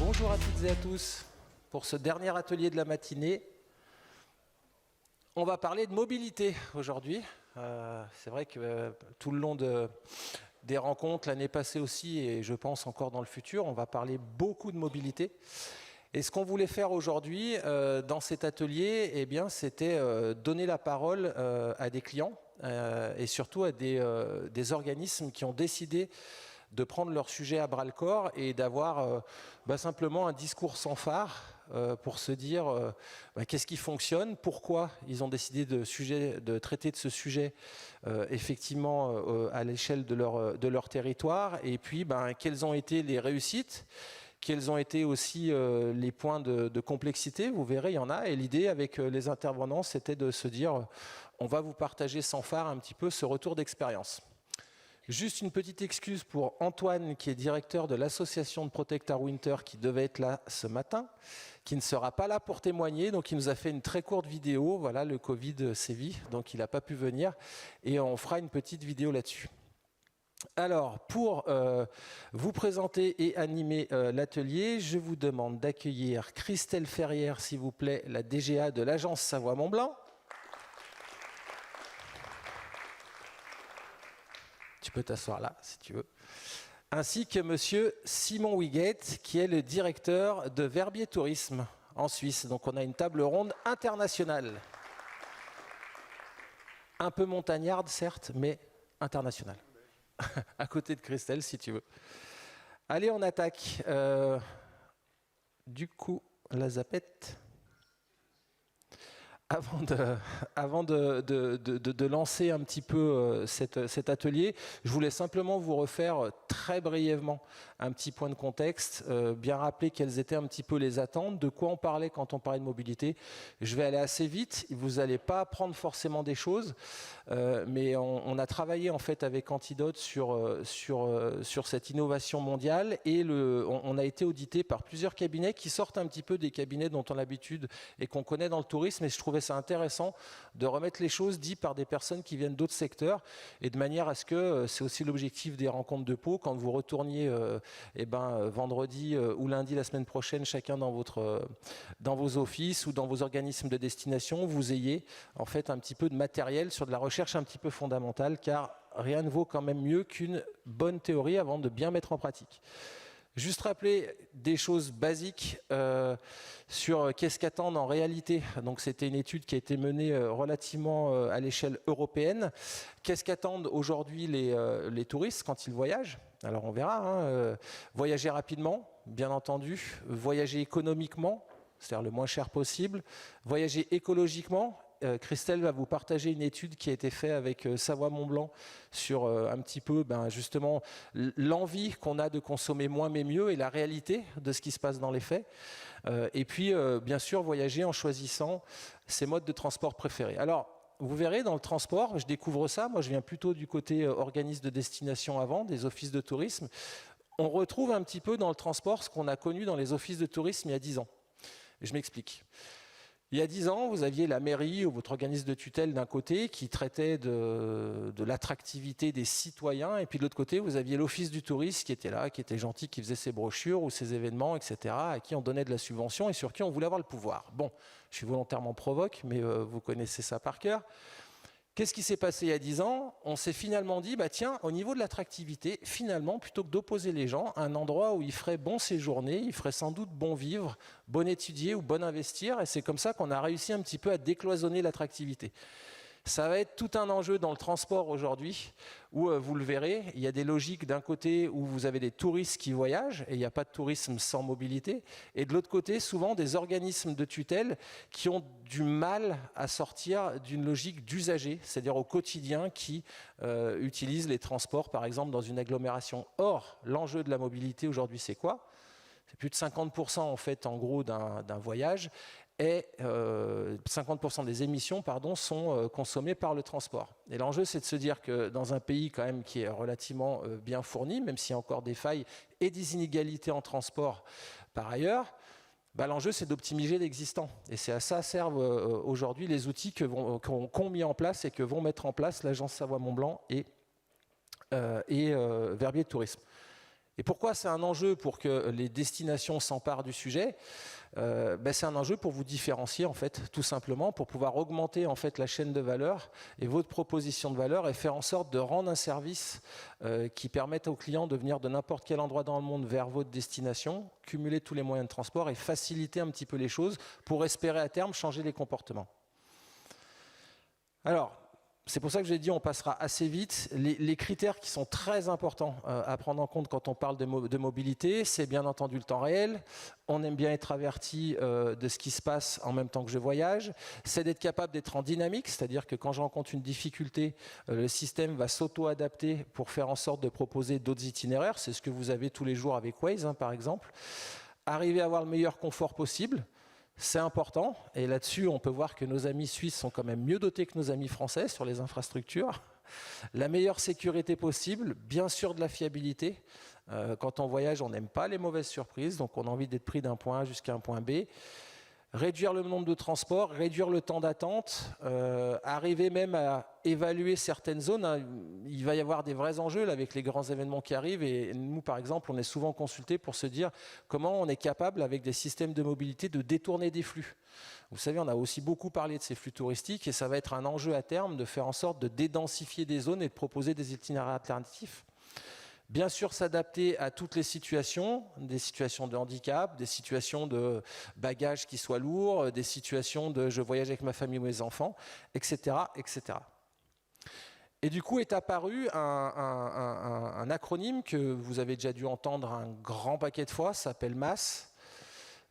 Bonjour à toutes et à tous. Pour ce dernier atelier de la matinée, on va parler de mobilité aujourd'hui. C'est vrai que tout le long des rencontres, l'année passée aussi, et je pense encore dans le futur, on va parler beaucoup de mobilité. Et ce qu'on voulait faire aujourd'hui dans cet atelier, eh bien, c'était donner la parole à des clients et surtout à des organismes qui ont décidé de prendre leur sujet à bras-le-corps et d'avoir simplement un discours sans phare pour se dire qu'est-ce qui fonctionne, pourquoi ils ont décidé de traiter de ce sujet effectivement à l'échelle de leur territoire, et puis quelles ont été les réussites, quels ont été aussi les points de complexité. Vous verrez, il y en a, et l'idée avec les intervenants, c'était de se dire on va vous partager sans phare un petit peu ce retour d'expérience. Juste une petite excuse pour Antoine, qui est directeur de l'association de Protect Our Winter, qui devait être là ce matin, qui ne sera pas là pour témoigner, donc il nous a fait une très courte vidéo. Voilà, le Covid sévit, donc il n'a pas pu venir, et on fera une petite vidéo là-dessus. Alors, pour vous présenter et animer l'atelier, je vous demande d'accueillir Christelle Ferrière, s'il vous plaît, la DGA de l'agence Savoie-Mont-Blanc. Tu peux t'asseoir là, si tu veux. Ainsi que monsieur Simon Wiguet, qui est le directeur de Verbier Tourisme en Suisse. Donc on a une table ronde internationale. Un peu montagnarde, certes, mais internationale. À côté de Christelle, si tu veux. Allez, on attaque. Du coup, la zapette. Avant de lancer un petit peu cet atelier, je voulais simplement vous refaire très brièvement un petit point de contexte, bien rappeler quelles étaient un petit peu les attentes, de quoi on parlait quand on parlait de mobilité. Je vais aller assez vite, vous n'allez pas apprendre forcément des choses, mais on a travaillé en fait avec Antidote sur cette innovation mondiale, et on a été audité par plusieurs cabinets qui sortent un petit peu des cabinets dont on a l'habitude et qu'on connaît dans le tourisme, et je trouvais c'est intéressant de remettre les choses dites par des personnes qui viennent d'autres secteurs, et de manière à ce que c'est aussi l'objectif des rencontres de Pau, quand vous retourniez vendredi ou lundi la semaine prochaine, chacun dans vos offices ou dans vos organismes de destination, vous ayez en fait un petit peu de matériel sur de la recherche un petit peu fondamentale, car rien ne vaut quand même mieux qu'une bonne théorie avant de bien mettre en pratique. Juste rappeler des choses basiques sur qu'est-ce qu'attendent en réalité. Donc c'était une étude qui a été menée relativement à l'échelle européenne. Qu'est-ce qu'attendent aujourd'hui les touristes quand ils voyagent? Alors on verra. Voyager rapidement, bien entendu. Voyager économiquement, c'est-à-dire le moins cher possible. Voyager écologiquement. Christelle va vous partager une étude qui a été faite avec Savoie-Mont-Blanc sur un petit peu justement l'envie qu'on a de consommer moins mais mieux, et la réalité de ce qui se passe dans les faits. Et puis bien sûr voyager en choisissant ses modes de transport préférés. Alors vous verrez, dans le transport, je découvre ça, moi je viens plutôt du côté organisme de destination avant, des offices de tourisme. On retrouve un petit peu dans le transport ce qu'on a connu dans les offices de tourisme il y a 10 ans. Je m'explique. Il y a 10 ans, vous aviez la mairie ou votre organisme de tutelle d'un côté qui traitait de l'attractivité des citoyens, et puis de l'autre côté, vous aviez l'office du tourisme qui était là, qui était gentil, qui faisait ses brochures ou ses événements, etc., à qui on donnait de la subvention et sur qui on voulait avoir le pouvoir. Bon, je suis volontairement provoque, mais vous connaissez ça par cœur. Qu'est-ce qui s'est passé il y a 10 ans? On s'est finalement dit, tiens, au niveau de l'attractivité, finalement, plutôt que d'opposer les gens à un endroit où ils feraient bon séjourner, ils feraient sans doute bon vivre, bon étudier ou bon investir, et c'est comme ça qu'on a réussi un petit peu à décloisonner l'attractivité. Ça va être tout un enjeu dans le transport aujourd'hui, où vous le verrez, il y a des logiques d'un côté où vous avez des touristes qui voyagent, et il n'y a pas de tourisme sans mobilité, et de l'autre côté, souvent des organismes de tutelle qui ont du mal à sortir d'une logique d'usager, c'est-à-dire au quotidien, qui utilisent les transports, par exemple, dans une agglomération. Or, l'enjeu de la mobilité aujourd'hui, c'est quoi? C'est plus de 50% en fait, en gros, d'un voyage, et 50% des émissions sont consommées par le transport. Et l'enjeu, c'est de se dire que dans un pays quand même qui est relativement bien fourni, même s'il y a encore des failles et des inégalités en transport par ailleurs, l'enjeu, c'est d'optimiser l'existant. Et c'est à ça servent aujourd'hui les outils qu'ont mis en place et que vont mettre en place l'agence Savoie-Mont-Blanc et Verbier Tourisme. Et pourquoi c'est un enjeu pour que les destinations s'emparent du sujet? C'est un enjeu pour vous différencier, en fait, tout simplement, pour pouvoir augmenter en fait la chaîne de valeur et votre proposition de valeur et faire en sorte de rendre un service qui permette aux clients de venir de n'importe quel endroit dans le monde vers votre destination, cumuler tous les moyens de transport et faciliter un petit peu les choses pour espérer à terme changer les comportements. Alors, c'est pour ça que j'ai dit on passera assez vite. Les critères qui sont très importants à prendre en compte quand on parle de mobilité, c'est bien entendu le temps réel. On aime bien être averti de ce qui se passe en même temps que je voyage. C'est d'être capable d'être en dynamique, c'est-à-dire que quand je rencontre une difficulté, le système va s'auto-adapter pour faire en sorte de proposer d'autres itinéraires. C'est ce que vous avez tous les jours avec Waze, hein, par exemple. Arriver à avoir le meilleur confort possible. C'est important, et là-dessus, on peut voir que nos amis suisses sont quand même mieux dotés que nos amis français sur les infrastructures. La meilleure sécurité possible, bien sûr de la fiabilité. Quand on voyage, on n'aime pas les mauvaises surprises, donc on a envie d'être pris d'un point A jusqu'à un point B. Réduire le nombre de transports, réduire le temps d'attente, arriver même à évaluer certaines zones. Hein. Il va y avoir des vrais enjeux là, avec les grands événements qui arrivent et nous, par exemple, on est souvent consultés pour se dire comment on est capable, avec des systèmes de mobilité, de détourner des flux. Vous savez, on a aussi beaucoup parlé de ces flux touristiques et ça va être un enjeu à terme de faire en sorte de dédensifier des zones et de proposer des itinéraires alternatifs. Bien sûr, s'adapter à toutes les situations, des situations de handicap, des situations de bagages qui soient lourds, des situations de je voyage avec ma famille ou mes enfants, etc., etc. Et du coup est apparu un acronyme que vous avez déjà dû entendre un grand paquet de fois, ça s'appelle MAS.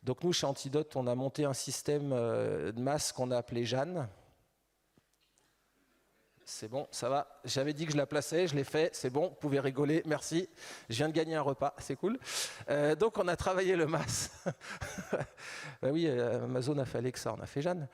Donc nous, chez Antidote, on a monté un système de MAS qu'on a appelé Jeanne. C'est bon, ça va. J'avais dit que je la plaçais, je l'ai fait, c'est bon, vous pouvez rigoler, merci. Je viens de gagner un repas, c'est cool. Donc on a travaillé le MAS. Ben oui, Amazon a fait Alexa, on a fait Jeanne.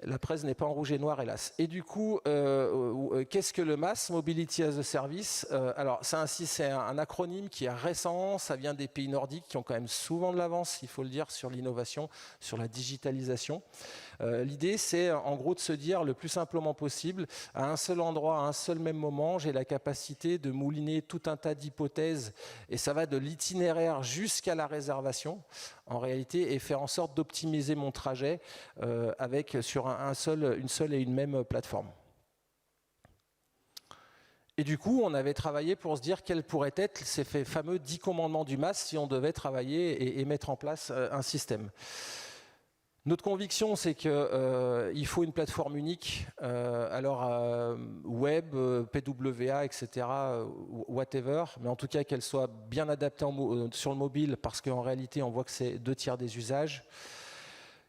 La presse n'est pas en rouge et noir, hélas. Et du coup, qu'est-ce que le MAS, Mobility as a Service? Alors, c'est un acronyme qui est récent, ça vient des pays nordiques qui ont quand même souvent de l'avance, il faut le dire, sur l'innovation, sur la digitalisation. L'idée, c'est en gros de se dire le plus simplement possible, à un seul endroit, à un seul même moment, j'ai la capacité de mouliner tout un tas d'hypothèses, et ça va de l'itinéraire jusqu'à la réservation, en réalité, et faire en sorte d'optimiser mon trajet sur une seule et une même plateforme. Et du coup, on avait travaillé pour se dire quels pourraient être ces fameux 10 commandements du MAS si on devait travailler et mettre en place un système. Notre conviction, c'est qu'il faut une plateforme unique, web, PWA, etc., whatever, mais en tout cas qu'elle soit bien adaptée sur le mobile, parce qu'en réalité, on voit que c'est 2/3 des usages.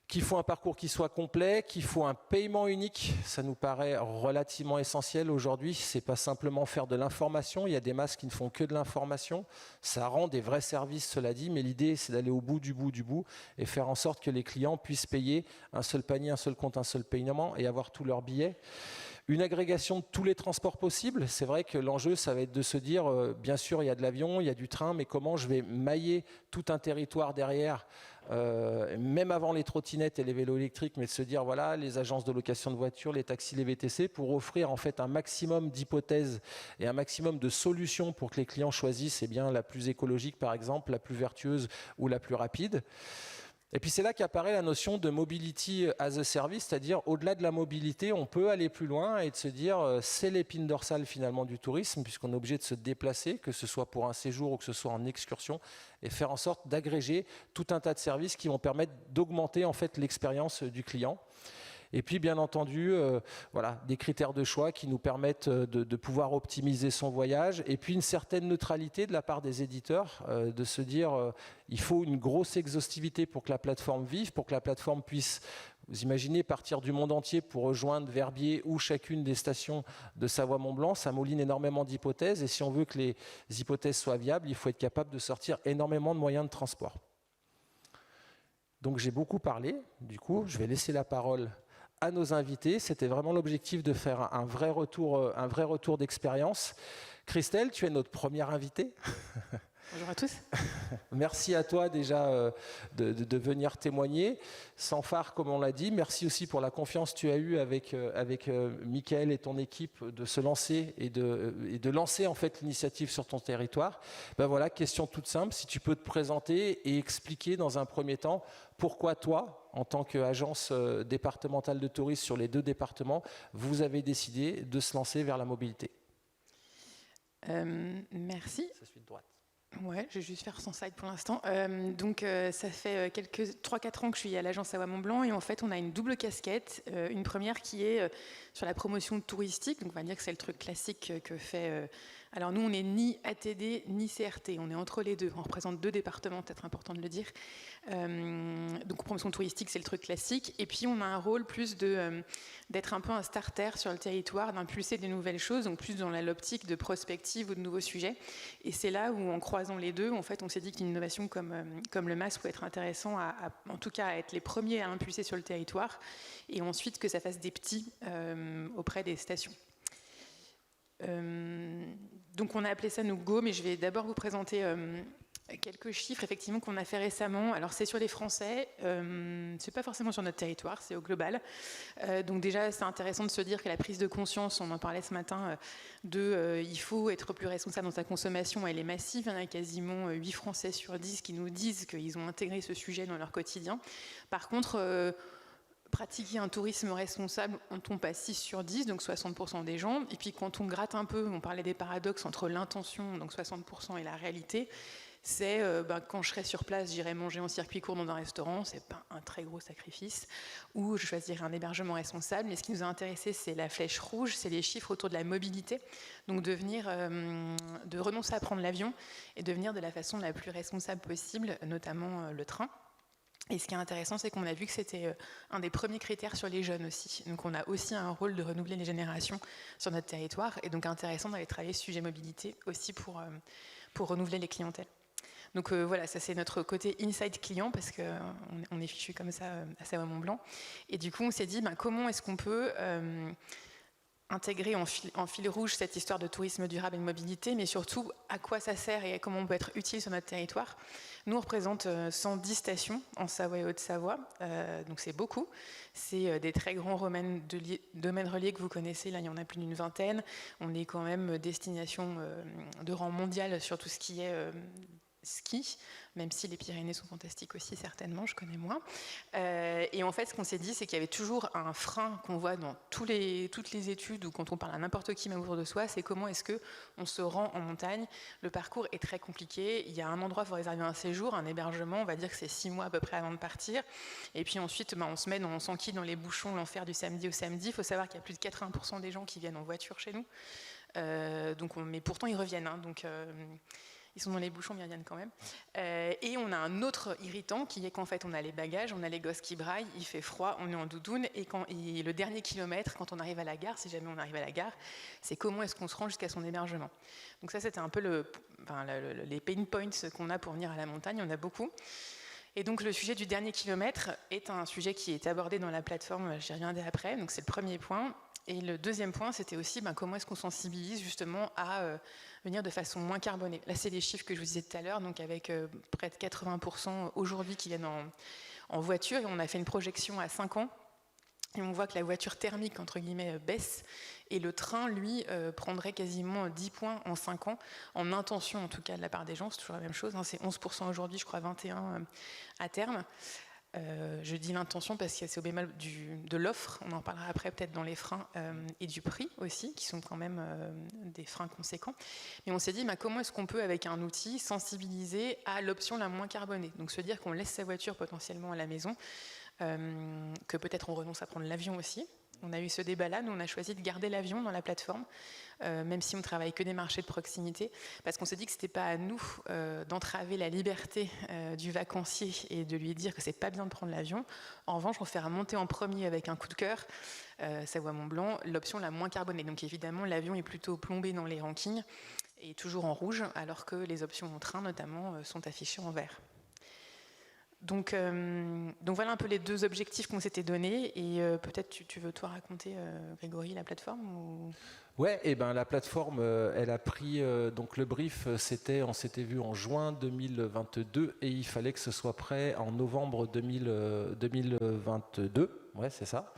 Qu'il faut un parcours qui soit complet, qu'il faut un paiement unique, ça nous paraît relativement essentiel aujourd'hui. C'est pas simplement faire de l'information, il y a des masques qui ne font que de l'information. Ça rend des vrais services, cela dit, mais l'idée c'est d'aller au bout du bout et faire en sorte que les clients puissent payer un seul panier, un seul compte, un seul paiement et avoir tous leurs billets. Une agrégation de tous les transports possibles. C'est vrai que l'enjeu, ça va être de se dire, bien sûr, il y a de l'avion, il y a du train, mais comment je vais mailler tout un territoire derrière, même avant les trottinettes et les vélos électriques, mais de se dire, voilà, les agences de location de voitures, les taxis, les VTC, pour offrir en fait un maximum d'hypothèses et un maximum de solutions pour que les clients choisissent la plus écologique, par exemple, la plus vertueuse ou la plus rapide. Et puis c'est là qu'apparaît la notion de mobility as a service, c'est-à-dire au-delà de la mobilité, on peut aller plus loin et de se dire c'est l'épine dorsale finalement du tourisme, puisqu'on est obligé de se déplacer, que ce soit pour un séjour ou que ce soit en excursion, et faire en sorte d'agréger tout un tas de services qui vont permettre d'augmenter en fait l'expérience du client. Et puis, bien entendu, des critères de choix qui nous permettent de pouvoir optimiser son voyage. Et puis, une certaine neutralité de la part des éditeurs, de se dire il faut une grosse exhaustivité pour que la plateforme vive, pour que la plateforme puisse, vous imaginez, partir du monde entier pour rejoindre Verbier ou chacune des stations de Savoie-Mont-Blanc. Ça mouline énormément d'hypothèses. Et si on veut que les hypothèses soient viables, il faut être capable de sortir énormément de moyens de transport. Donc, j'ai beaucoup parlé. Du coup, je vais laisser la parole à nos invités. C'était vraiment l'objectif de faire un vrai retour d'expérience. Christelle, tu es notre première invitée. Bonjour à tous. Merci à toi déjà de venir témoigner. Sans phare, comme on l'a dit. Merci aussi pour la confiance que tu as eue avec Mickaël et ton équipe de se lancer et de lancer en fait l'initiative sur ton territoire. Ben voilà, question toute simple. Si tu peux te présenter et expliquer dans un premier temps pourquoi toi, en tant qu'agence départementale de tourisme sur les 2 départements, vous avez décidé de se lancer vers la mobilité. Merci. Ça suit de droite. Ouais, je vais juste faire sans slide pour l'instant. Ça fait 3-4 ans que je suis à l'agence Savoie Mont-Blanc et en fait, on a une double casquette. Une première qui est sur la promotion touristique. Donc, on va dire que c'est le truc classique que fait... Alors, nous, on n'est ni ATD ni CRT. On est entre les deux. On représente 2 départements, peut-être important de le dire. Donc, promotion touristique, c'est le truc classique. Et puis, on a un rôle plus d'être un peu un starter sur le territoire, d'impulser des nouvelles choses, donc plus dans l'optique de prospective ou de nouveaux sujets. Et c'est là où, en croisant les deux, en fait, on s'est dit qu'une innovation comme le MAS pouvait être intéressant, en tout cas, à être les premiers à impulser sur le territoire, et ensuite que ça fasse des petits auprès des stations. Donc on a appelé ça nos Go, mais je vais d'abord vous présenter quelques chiffres effectivement qu'on a fait récemment. Alors c'est sur les Français, c'est pas forcément sur notre territoire, c'est au global. Donc déjà c'est intéressant de se dire que la prise de conscience, on en parlait ce matin, il faut être plus responsable dans sa consommation, elle est massive. Il y en a quasiment 8 Français sur 10 qui nous disent qu'ils ont intégré ce sujet dans leur quotidien. Par contre, pratiquer un tourisme responsable, on tombe à 6 sur 10, donc 60% des gens. Et puis quand on gratte un peu, on parlait des paradoxes entre l'intention, donc 60%, et la réalité, c'est quand je serai sur place, j'irai manger en circuit court dans un restaurant, c'est pas un très gros sacrifice, ou je choisirai un hébergement responsable. Mais ce qui nous a intéressé, c'est la flèche rouge, c'est les chiffres autour de la mobilité, donc de renoncer à prendre l'avion et de venir de la façon la plus responsable possible, notamment le train. Et ce qui est intéressant, c'est qu'on a vu que c'était un des premiers critères sur les jeunes aussi. Donc on a aussi un rôle de renouveler les générations sur notre territoire, et donc intéressant d'aller travailler ce sujet mobilité aussi pour renouveler les clientèles. Donc voilà, ça c'est notre côté inside client, parce qu'on est fichu comme ça à Savoie Mont-Blanc. Et du coup, on s'est dit, comment est-ce qu'on peut intégrer en fil rouge cette histoire de tourisme durable et de mobilité, mais surtout à quoi ça sert et comment on peut être utile sur notre territoire. Nous, on représente 110 stations en Savoie et Haute-Savoie, donc c'est beaucoup. C'est des très grands domaines reliés que vous connaissez, là il y en a plus d'une vingtaine. On est quand même destination de rang mondial sur tout ce qui est ski, même si les Pyrénées sont fantastiques aussi, certainement, je connais moins. Et en fait, ce qu'on s'est dit, c'est qu'il y avait toujours un frein qu'on voit dans toutes les études, ou quand on parle à n'importe qui même autour de soi, c'est comment est-ce qu'on se rend en montagne. Le parcours est très compliqué, il y a un endroit, il faut réserver un séjour, un hébergement, on va dire que c'est 6 mois à peu près avant de partir, et puis ensuite, on se met, on s'enquille dans les bouchons, l'enfer du samedi au samedi. Il faut savoir qu'il y a plus de 80% des gens qui viennent en voiture chez nous, mais pourtant ils reviennent, donc... Ils sont dans les bouchons, mais ils reviennent quand même. Et on a un autre irritant qui est qu'en fait, on a les bagages, on a les gosses qui braillent, il fait froid, on est en doudoune. Et le dernier kilomètre, quand on arrive à la gare, si jamais on arrive à la gare, c'est comment est-ce qu'on se rend jusqu'à son hébergement. Donc ça, c'était un peu les pain points qu'on a pour venir à la montagne. On a beaucoup. Et donc le sujet du dernier kilomètre est un sujet qui est abordé dans la plateforme, j'y reviendrai après. Donc c'est le premier point. Et le deuxième point, c'était aussi comment est-ce qu'on sensibilise justement à venir de façon moins carbonée. Là, c'est les chiffres que je vous disais tout à l'heure, donc avec près de 80% aujourd'hui qui viennent en voiture. Et on a fait une projection à 5 ans. Et on voit que la voiture thermique, entre guillemets, baisse. Et le train, lui, prendrait quasiment 10 points en 5 ans, en intention en tout cas de la part des gens. C'est toujours la même chose, c'est 11% aujourd'hui, je crois 21% à terme. Je dis l'intention parce que c'est au bémol de l'offre, on en parlera après peut-être dans les freins, et du prix aussi, qui sont quand même des freins conséquents. Mais on s'est dit, comment est-ce qu'on peut, avec un outil, sensibiliser à l'option la moins carbonée. Donc se dire qu'on laisse sa voiture potentiellement à la maison, que peut-être on renonce à prendre l'avion aussi. On a eu ce débat-là, nous on a choisi de garder l'avion dans la plateforme, même si on travaille que des marchés de proximité, parce qu'on s'est dit que c'était pas à nous d'entraver la liberté du vacancier et de lui dire que c'est pas bien de prendre l'avion. En revanche, on fait remonter en premier avec un coup de cœur, Savoie Mont-Blanc, l'option la moins carbonée. Donc évidemment, l'avion est plutôt plombé dans les rankings et toujours en rouge, alors que les options en train notamment sont affichées en vert. Donc voilà un peu les deux objectifs qu'on s'était donnés. Et peut-être tu veux toi raconter, Grégory, la plateforme ou... Ouais, et ben la plateforme, elle a pris donc le brief, on s'était vu en juin 2022 et il fallait que ce soit prêt en novembre 2022. Ouais, c'est ça.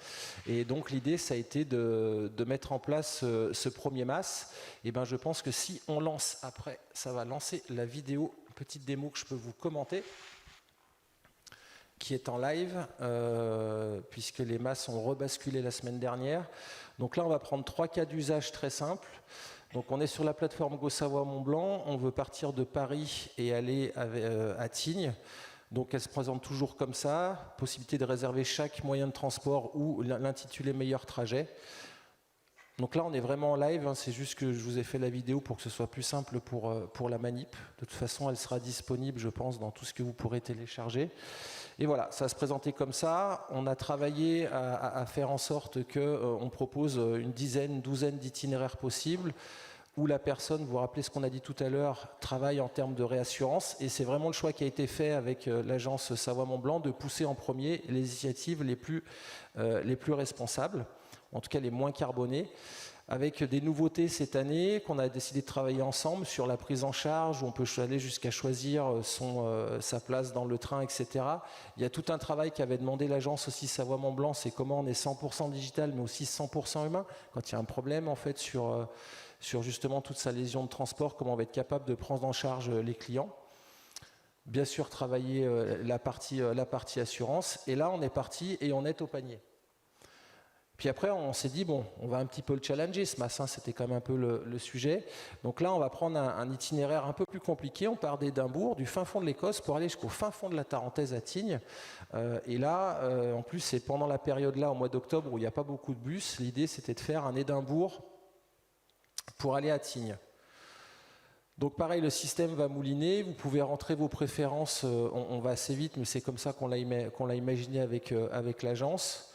Et donc l'idée, ça a été de mettre en place ce premier MAS. Et ben je pense que si on lance après, ça va lancer la vidéo, petite démo que je peux vous commenter, qui est en live, puisque les MAS ont rebasculé la semaine dernière. Donc là, on va prendre 3 cas d'usage très simples. Donc on est sur la plateforme Go-Savoie-Mont-Blanc, on veut partir de Paris et aller à Tignes. Donc elle se présente toujours comme ça, possibilité de réserver chaque moyen de transport ou l'intitulé meilleur trajet. Donc là, on est vraiment en live, hein, c'est juste que je vous ai fait la vidéo pour que ce soit plus simple pour la manip. De toute façon, elle sera disponible, je pense, dans tout ce que vous pourrez télécharger. Et voilà, ça va se présenter comme ça. On a travaillé à faire en sorte qu'on propose une douzaine d'itinéraires possibles, où la personne, vous vous rappelez ce qu'on a dit tout à l'heure, travaille en termes de réassurance. Et c'est vraiment le choix qui a été fait avec l'agence Savoie-Mont-Blanc de pousser en premier les initiatives les plus responsables, en tout cas les moins carbonées, avec des nouveautés cette année qu'on a décidé de travailler ensemble sur la prise en charge, où on peut aller jusqu'à choisir sa place dans le train, etc. Il y a tout un travail qu'avait demandé l'agence aussi Savoie-Mont-Blanc, c'est comment on est 100% digital mais aussi 100% humain. Quand il y a un problème en fait sur justement toute sa lésion de transport, comment on va être capable de prendre en charge les clients. Bien sûr travailler la partie assurance, et là on est parti et on est au panier. Puis après, on s'est dit, bon, on va un petit peu le challenger, ce matin, c'était quand même un peu le sujet. Donc là, on va prendre un itinéraire un peu plus compliqué. On part d'Édimbourg, du fin fond de l'Écosse, pour aller jusqu'au fin fond de la Tarentaise à Tignes. Et là, en plus, c'est pendant la période-là, au mois d'octobre, où il n'y a pas beaucoup de bus. L'idée, c'était de faire un Édimbourg pour aller à Tignes. Donc pareil, le système va mouliner, vous pouvez rentrer vos préférences, on va assez vite, mais c'est comme ça qu'on l'a imaginé avec l'agence.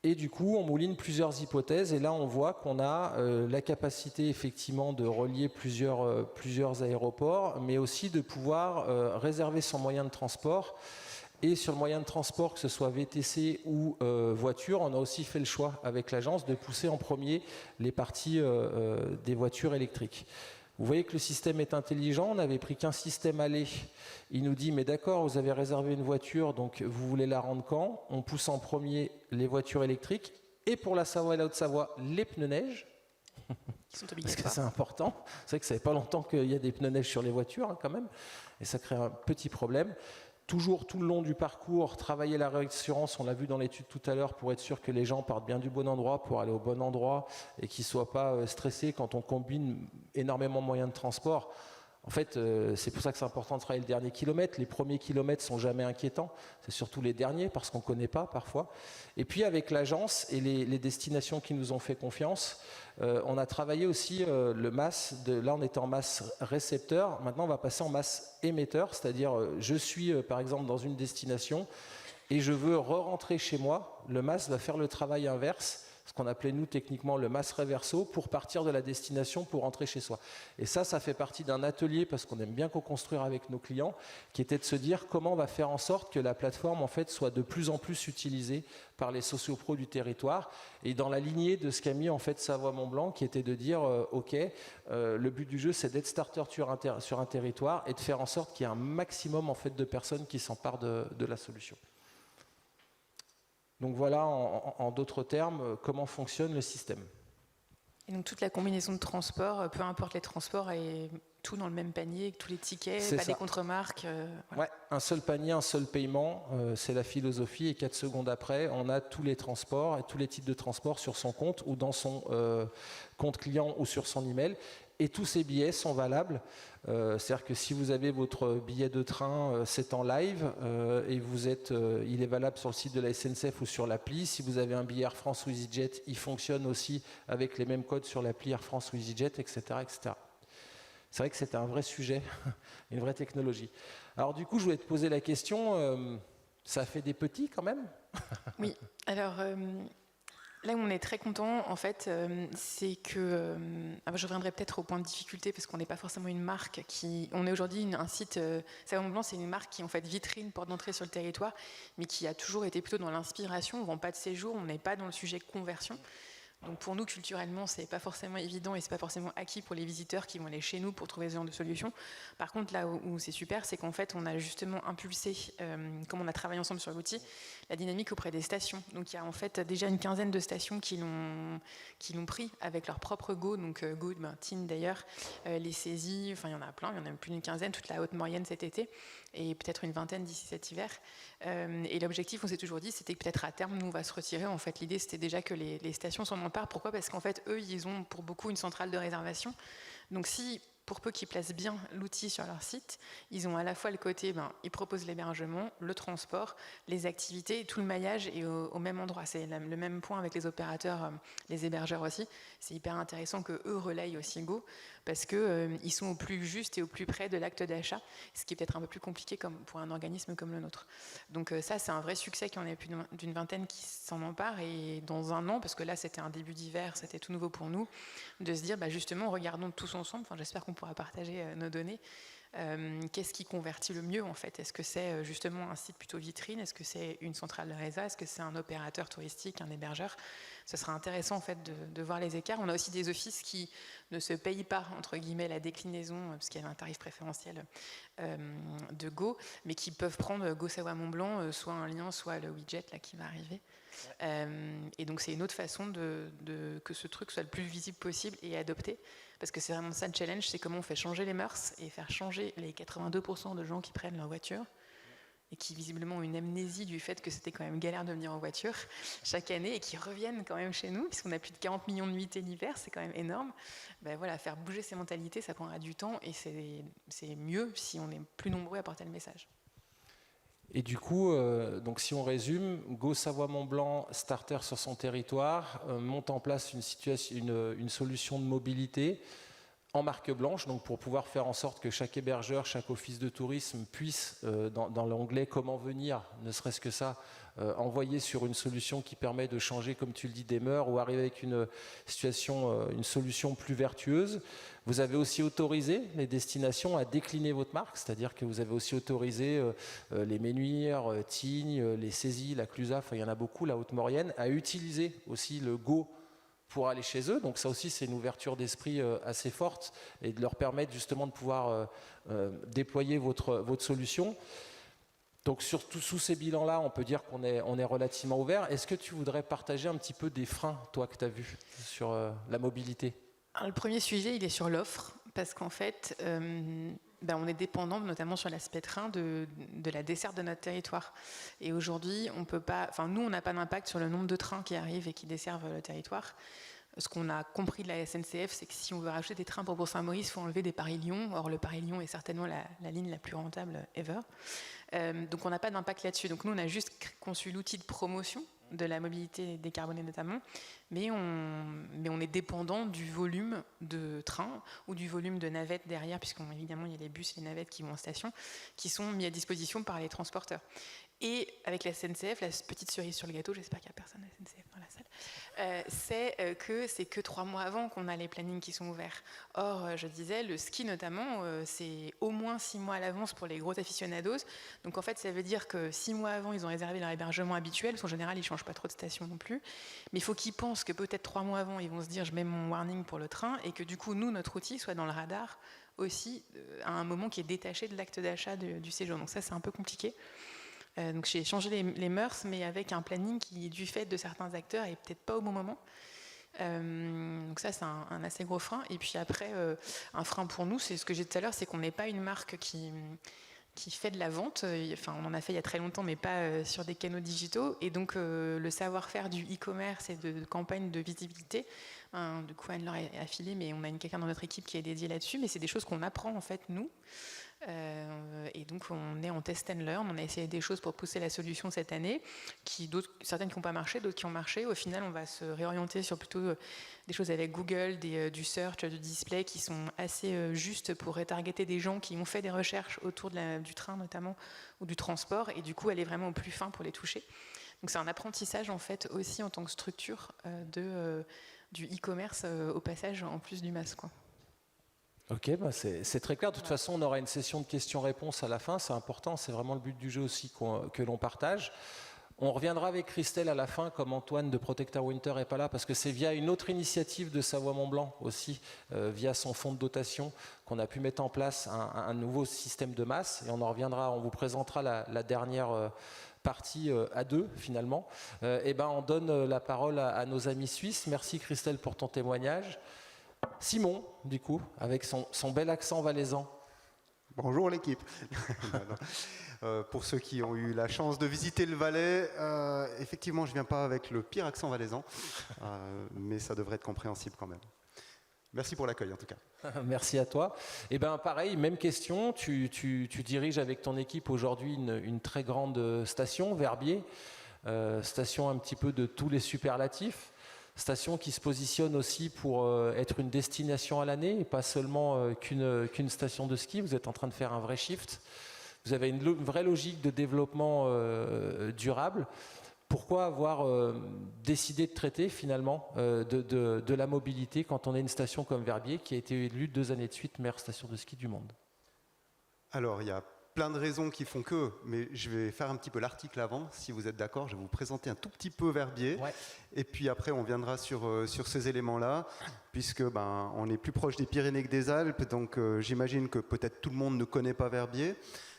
Et du coup, on mouline plusieurs hypothèses, et là on voit qu'on a la capacité effectivement de relier plusieurs aéroports, mais aussi de pouvoir réserver son moyen de transport. Et sur le moyen de transport, que ce soit VTC ou voiture, on a aussi fait le choix avec l'agence de pousser en premier les parties des voitures électriques. Vous voyez que le système est intelligent, on n'avait pris qu'un système aller. Il nous dit, mais d'accord, vous avez réservé une voiture, donc vous voulez la rendre quand? On pousse en premier les voitures électriques, et pour la Savoie et la Haute-Savoie, les pneus neige. Parce que c'est important. C'est vrai que ça fait pas longtemps qu'il y a des pneus neige sur les voitures, hein, quand même, et ça crée un petit problème. Toujours tout le long du parcours, travailler la réassurance, on l'a vu dans l'étude tout à l'heure, pour être sûr que les gens partent bien du bon endroit pour aller au bon endroit et qu'ils ne soient pas stressés quand on combine énormément de moyens de transport. En fait, c'est pour ça que c'est important de travailler le dernier kilomètre. Les premiers kilomètres sont jamais inquiétants, c'est surtout les derniers parce qu'on ne connaît pas parfois. Et puis avec l'agence et les destinations qui nous ont fait confiance, on a travaillé aussi le MAS, là on était en MAS récepteur, maintenant on va passer en MAS émetteur, c'est-à-dire je suis par exemple dans une destination et je veux re-rentrer chez moi, le MAS va faire le travail inverse, ce qu'on appelait nous techniquement le MAS reverso, pour partir de la destination pour rentrer chez soi. Et ça fait partie d'un atelier, parce qu'on aime bien co-construire avec nos clients, qui était de se dire comment on va faire en sorte que la plateforme en fait soit de plus en plus utilisée par les sociopros du territoire, et dans la lignée de ce qu'a mis en fait Savoie-Mont-Blanc, qui était de dire ok, le but du jeu c'est d'être starter sur un territoire et de faire en sorte qu'il y ait un maximum en fait de personnes qui s'emparent de la solution. Donc voilà, en d'autres termes, comment fonctionne le système. Et donc toute la combinaison de transports, peu importe les transports, et tout dans le même panier, tous les tickets, pas des contre-marques. Voilà. Ouais, un seul panier, un seul paiement, c'est la philosophie. Et 4 secondes après, on a tous les transports et tous les types de transports sur son compte ou dans son compte client ou sur son email. Et tous ces billets sont valables. C'est-à-dire que si vous avez votre billet de train, c'est en live et il est valable sur le site de la SNCF ou sur l'appli. Si vous avez un billet Air France ou EasyJet, il fonctionne aussi avec les mêmes codes sur l'appli Air France ou EasyJet, etc., etc. C'est vrai que c'était un vrai sujet, une vraie technologie. Alors du coup, je voulais te poser la question, ça fait des petits quand même? Oui, alors Là où on est très content, en fait, c'est que... je reviendrai peut-être au point de difficulté, parce qu'on n'est pas forcément une marque qui... On est aujourd'hui un site... Savon Montblanc, c'est une marque qui est en fait vitrine, porte d'entrée sur le territoire, mais qui a toujours été plutôt dans l'inspiration. On ne vend pas de séjour, on n'est pas dans le sujet conversion. Donc pour nous, culturellement, c'est pas forcément évident et c'est pas forcément acquis pour les visiteurs qui vont aller chez nous pour trouver ce genre de solution. Par contre, là où c'est super, c'est qu'en fait, on a justement impulsé, comme on a travaillé ensemble sur l'outil, la dynamique auprès des stations. Donc il y a en fait déjà une quinzaine de stations qui l'ont pris avec leur propre Go, donc Go, Tin d'ailleurs, les saisies, enfin il y en a plein, il y en a plus d'une quinzaine, toute la haute moyenne cet été, et peut-être une vingtaine d'ici cet hiver. Et l'objectif, on s'est toujours dit, c'était que peut-être à terme, nous, on va se retirer. En fait, l'idée, c'était déjà que les stations s'en emparent. Pourquoi ? Parce qu'en fait, eux, ils ont pour beaucoup une centrale de réservation. Donc si, pour peu qu'ils placent bien l'outil sur leur site, ils ont à la fois le côté, ils proposent l'hébergement, le transport, les activités, et tout le maillage est au même endroit. C'est le même point avec les opérateurs, les hébergeurs aussi. C'est hyper intéressant qu'eux relayent aussi Go, parce qu'ils sont au plus juste et au plus près de l'acte d'achat, ce qui est peut-être un peu plus compliqué comme pour un organisme comme le nôtre. Donc ça, c'est un vrai succès qu'il y en ait plus d'une vingtaine qui s'en emparent, et dans un an, parce que là, c'était un début d'hiver, c'était tout nouveau pour nous, de se dire, justement, regardons tous ensemble, j'espère qu'on pourra partager nos données, qu'est-ce qui convertit le mieux en fait ? Est-ce que c'est justement un site plutôt vitrine ? Est-ce que c'est une centrale de résa ? Est-ce que c'est un opérateur touristique, un hébergeur ? Ce sera intéressant en fait de voir les écarts. On a aussi des offices qui ne se payent pas entre guillemets la déclinaison, parce qu'il y a un tarif préférentiel de Go, mais qui peuvent prendre Go Savoie Mont-Blanc, soit un lien, soit le widget là qui va arriver. Et donc c'est une autre façon que ce truc soit le plus visible possible et adopté, parce que c'est vraiment ça le challenge, c'est comment on fait changer les mœurs et faire changer les 82% de gens qui prennent leur voiture et qui visiblement ont une amnésie du fait que c'était quand même galère de venir en voiture chaque année et qui reviennent quand même chez nous, puisqu'on a plus de 40 millions de nuitées l'hiver, c'est quand même énorme. Voilà, faire bouger ces mentalités, ça prendra du temps, et c'est mieux si on est plus nombreux à porter le message. Et du coup, donc si on résume, Go Savoie Mont-Blanc, starter sur son territoire, monte en place une solution de mobilité en marque blanche, donc pour pouvoir faire en sorte que chaque hébergeur, chaque office de tourisme puisse, dans l'onglet comment venir, ne serait-ce que ça, envoyer sur une solution qui permet de changer, comme tu le dis, des mœurs, ou arriver avec une solution plus vertueuse. Vous avez aussi autorisé les destinations à décliner votre marque, c'est-à-dire que vous avez aussi autorisé les Ménuires, Tignes, les Saisies, la Clusaz, il y en a beaucoup, la Haute-Maurienne, à utiliser aussi le Go pour aller chez eux. Donc ça aussi, c'est une ouverture d'esprit assez forte, et de leur permettre justement de pouvoir déployer votre solution. Donc surtout sous ces bilans-là, on peut dire qu'on est relativement ouvert. Est-ce que tu voudrais partager un petit peu des freins, toi, que tu as vus sur la mobilité ? Alors, le premier sujet, il est sur l'offre, parce qu'en fait, on est dépendant, notamment sur l'aspect train, de la desserte de notre territoire. Et aujourd'hui, on peut pas, nous, on n'a pas d'impact sur le nombre de trains qui arrivent et qui desservent le territoire. Ce qu'on a compris de la SNCF, c'est que si on veut rajouter des trains pour Bourg-Saint-Maurice, il faut enlever des Paris-Lyon. Or, le Paris-Lyon est certainement la ligne la plus rentable ever. Donc, on n'a pas d'impact là-dessus. Donc, nous, on a juste conçu l'outil de promotion de la mobilité décarbonée notamment, mais on est dépendant du volume de trains ou du volume de navettes derrière, puisqu'évidemment il y a les bus et les navettes qui vont en station, qui sont mis à disposition par les transporteurs. Et avec la SNCF, la petite cerise sur le gâteau, j'espère qu'il n'y a personne à la SNCF dans la salle, c'est que 3 mois avant qu'on a les plannings qui sont ouverts. Or, je disais, le ski notamment, c'est au moins 6 mois à l'avance pour les gros aficionados. Donc en fait, ça veut dire que 6 mois avant, ils ont réservé leur hébergement habituel, parce qu'en général, ils ne changent pas trop de station non plus. Mais il faut qu'ils pensent que peut-être 3 mois avant, ils vont se dire, je mets mon warning pour le train, et que du coup, nous, notre outil soit dans le radar aussi à un moment qui est détaché de l'acte d'achat du séjour. Donc ça, c'est un peu compliqué. Donc j'ai changé les mœurs, mais avec un planning qui, du fait de certains acteurs, est peut-être pas au bon moment. Donc ça, c'est un assez gros frein. Et puis après, un frein pour nous, c'est ce que j'ai dit tout à l'heure, c'est qu'on n'est pas une marque qui fait de la vente. On en a fait il y a très longtemps, mais pas sur des canaux digitaux. Et donc le savoir-faire du e-commerce et de campagne de visibilité, du coup Anne-Laure est affiliée, mais on a quelqu'un dans notre équipe qui est dédié là-dessus. Mais c'est des choses qu'on apprend en fait nous. Et donc on est en test and learn, on a essayé des choses pour pousser la solution cette année, certaines qui n'ont pas marché, d'autres qui ont marché. Au final, on va se réorienter sur plutôt des choses avec Google, du search, du display, qui sont assez justes pour retargeter des gens qui ont fait des recherches autour du train notamment, ou du transport, et du coup aller vraiment au plus fin pour les toucher. Donc c'est un apprentissage en fait aussi en tant que structure du e-commerce au passage en plus du MaaS, quoi. Ok, bah c'est très clair. De toute façon, on aura une session de questions-réponses à la fin. C'est important, c'est vraiment le but du jeu aussi que l'on partage. On reviendra avec Christelle à la fin, comme Antoine de Protecteur Winter n'est pas là, parce que c'est via une autre initiative de Savoie-Mont-Blanc aussi, via son fonds de dotation, qu'on a pu mettre en place un nouveau système de MaaS. Et on en reviendra, on vous présentera la dernière partie à deux finalement. Et ben, on donne la parole à nos amis suisses. Merci Christelle pour ton témoignage. Simon, du coup, avec son bel accent valaisan. Bonjour l'équipe. Pour ceux qui ont eu la chance de visiter le Valais, effectivement, je ne viens pas avec le pire accent valaisan, mais ça devrait être compréhensible quand même. Merci pour l'accueil en tout cas. Merci à toi. Et ben pareil, même question, tu diriges avec ton équipe aujourd'hui une très grande station, Verbier, station un petit peu de tous les superlatifs, station qui se positionne aussi pour être une destination à l'année et pas seulement qu'une station de ski. Vous êtes en train de faire un vrai shift. Vous avez une vraie logique de développement durable. Pourquoi avoir décidé de traiter finalement de la mobilité quand on a une station comme Verbier qui a été élue 2 années de suite meilleure station de ski du monde? Alors, il y a plein de raisons qui font que, mais je vais faire un petit peu l'article avant, si vous êtes d'accord. Je vais vous présenter un tout petit peu Verbier. Ouais. Et puis après, on viendra sur ces éléments-là, puisque on est plus proche des Pyrénées que des Alpes, donc j'imagine que peut-être tout le monde ne connaît pas Verbier.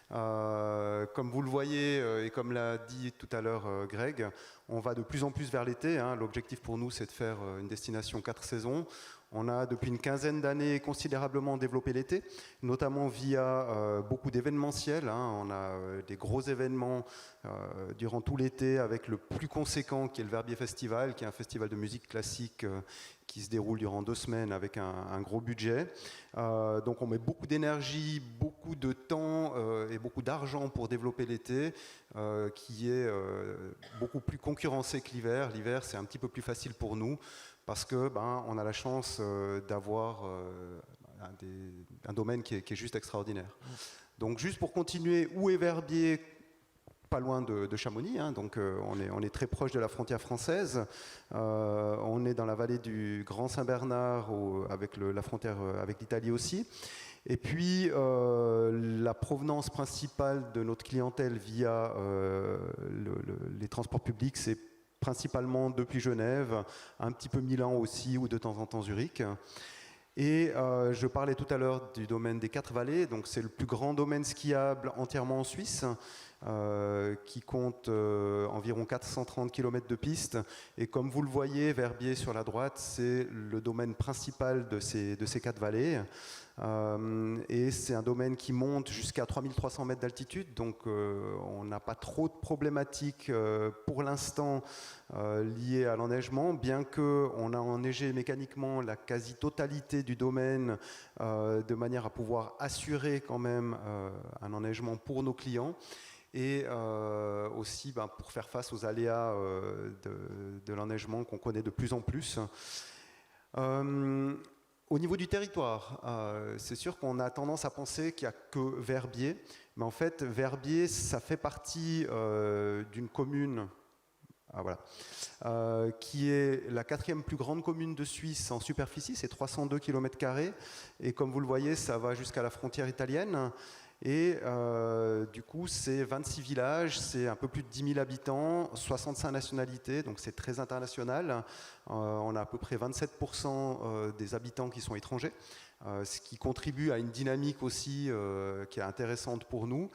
Comme vous le voyez et comme l'a dit tout à l'heure Greg, on va de plus en plus vers l'été. L'objectif pour nous, c'est de faire une destination 4 saisons. On a depuis une quinzaine d'années considérablement développé l'été, notamment via beaucoup d'événementiels. On a des gros événements durant tout l'été avec le plus conséquent qui est le Verbier Festival, qui est un festival de musique classique qui se déroule durant 2 semaines avec un gros budget. Donc on met beaucoup d'énergie, beaucoup de temps et beaucoup d'argent pour développer l'été, qui est beaucoup plus concurrencé que l'hiver. L'hiver, c'est un petit peu plus facile pour nous parce que on a la chance d'avoir un domaine qui est juste extraordinaire. Donc juste pour continuer, où est Verbier ? Pas loin de Chamonix, donc on est très proche de la frontière française. On est dans la vallée du Grand Saint-Bernard, avec la frontière avec l'Italie aussi. Et puis la provenance principale de notre clientèle via les transports publics, c'est principalement depuis Genève, un petit peu Milan aussi, ou de temps en temps Zurich. Et je parlais tout à l'heure du domaine des 4 vallées, donc c'est le plus grand domaine skiable entièrement en Suisse, qui compte environ 430 km de pistes. Et comme vous le voyez, Verbier sur la droite, c'est le domaine principal de ces 4 vallées. Et c'est un domaine qui monte jusqu'à 3300 mètres d'altitude, donc on n'a pas trop de problématiques pour l'instant liées à l'enneigement, bien qu'on a enneigé mécaniquement la quasi-totalité du domaine de manière à pouvoir assurer quand même un enneigement pour nos clients. Et aussi pour faire face aux aléas de l'enneigement qu'on connaît de plus en plus. Au niveau du territoire, c'est sûr qu'on a tendance à penser qu'il n'y a que Verbier, mais en fait, Verbier, ça fait partie d'une commune qui est la 4e plus grande commune de Suisse en superficie, c'est 302 km², et comme vous le voyez, ça va jusqu'à la frontière italienne. Et du coup, c'est 26 villages, c'est un peu plus de 10 000 habitants, 65 nationalités, donc c'est très international. On a à peu près 27% des habitants qui sont étrangers, ce qui contribue à une dynamique aussi qui est intéressante pour nous.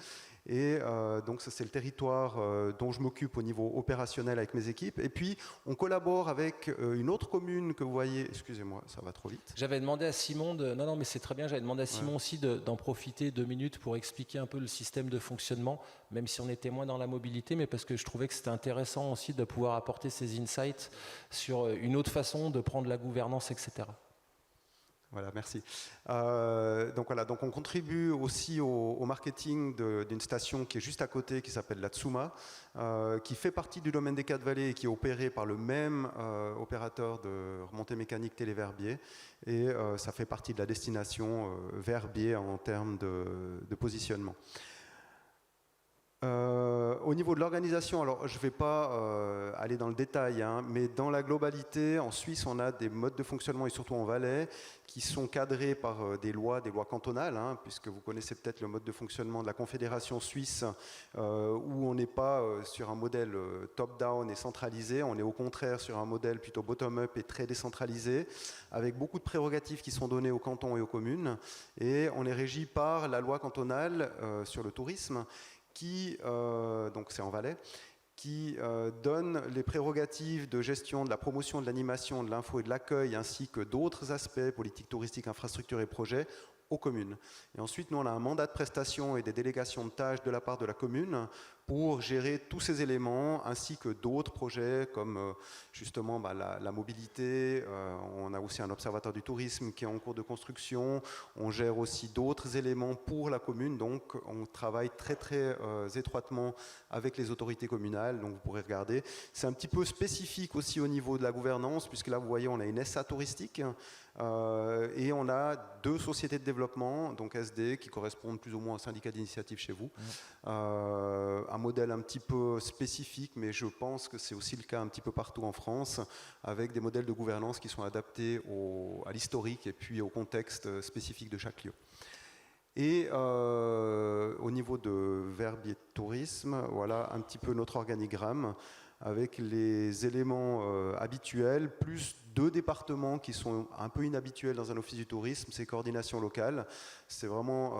Et donc ça, c'est le territoire dont je m'occupe au niveau opérationnel avec mes équipes. Et puis on collabore avec une autre commune que vous voyez. Excusez-moi, ça va trop vite. J'avais demandé à Simon non mais c'est très bien. J'avais demandé à Simon aussi d'en profiter 2 minutes pour expliquer un peu le système de fonctionnement, même si on était moins dans la mobilité, mais parce que je trouvais que c'était intéressant aussi de pouvoir apporter ces insights sur une autre façon de prendre la gouvernance, etc. Voilà, merci. Donc on contribue aussi au marketing d'une station qui est juste à côté, qui s'appelle la Tsuma, qui fait partie du domaine des 4 vallées et qui est opérée par le même opérateur de remontée mécanique Téléverbier. Et ça fait partie de la destination Verbier en termes de positionnement. Au niveau de l'organisation, alors je ne vais pas aller dans le détail, hein, mais dans la globalité, en Suisse, on a des modes de fonctionnement, et surtout en Valais, qui sont cadrés par des lois cantonales, hein, puisque vous connaissez peut-être le mode de fonctionnement de la Confédération suisse, où on n'est pas sur un modèle top-down et centralisé, on est au contraire sur un modèle plutôt bottom-up et très décentralisé, avec beaucoup de prérogatives qui sont données aux cantons et aux communes, et on est régi par la loi cantonale sur le tourisme, donc c'est en Valais, qui donne les prérogatives de gestion de la promotion, de l'animation, de l'info et de l'accueil, ainsi que d'autres aspects, politique touristique, infrastructure et projets, aux communes. Et ensuite, nous, on a un mandat de prestation et des délégations de tâches de la part de la commune pour gérer tous ces éléments, ainsi que d'autres projets comme justement la mobilité. On a aussi un observatoire du tourisme qui est en cours de construction. On gère aussi d'autres éléments pour la commune, donc on travaille très étroitement avec les autorités communales, donc vous pourrez regarder. C'est un petit peu spécifique aussi au niveau de la gouvernance, puisque là, vous voyez, on a une SA touristique, et on a 2 sociétés de développement, donc SD, qui correspondent plus ou moins au syndicat d'initiative chez vous. Un modèle un petit peu spécifique, mais je pense que c'est aussi le cas un petit peu partout en France, avec des modèles de gouvernance qui sont adaptés à l'historique et puis au contexte spécifique de chaque lieu. Et au niveau de Verbier Tourisme, voilà un petit peu notre organigramme, avec les éléments habituels, plus 2 départements qui sont un peu inhabituels dans un office du tourisme, c'est coordination locale. C'est vraiment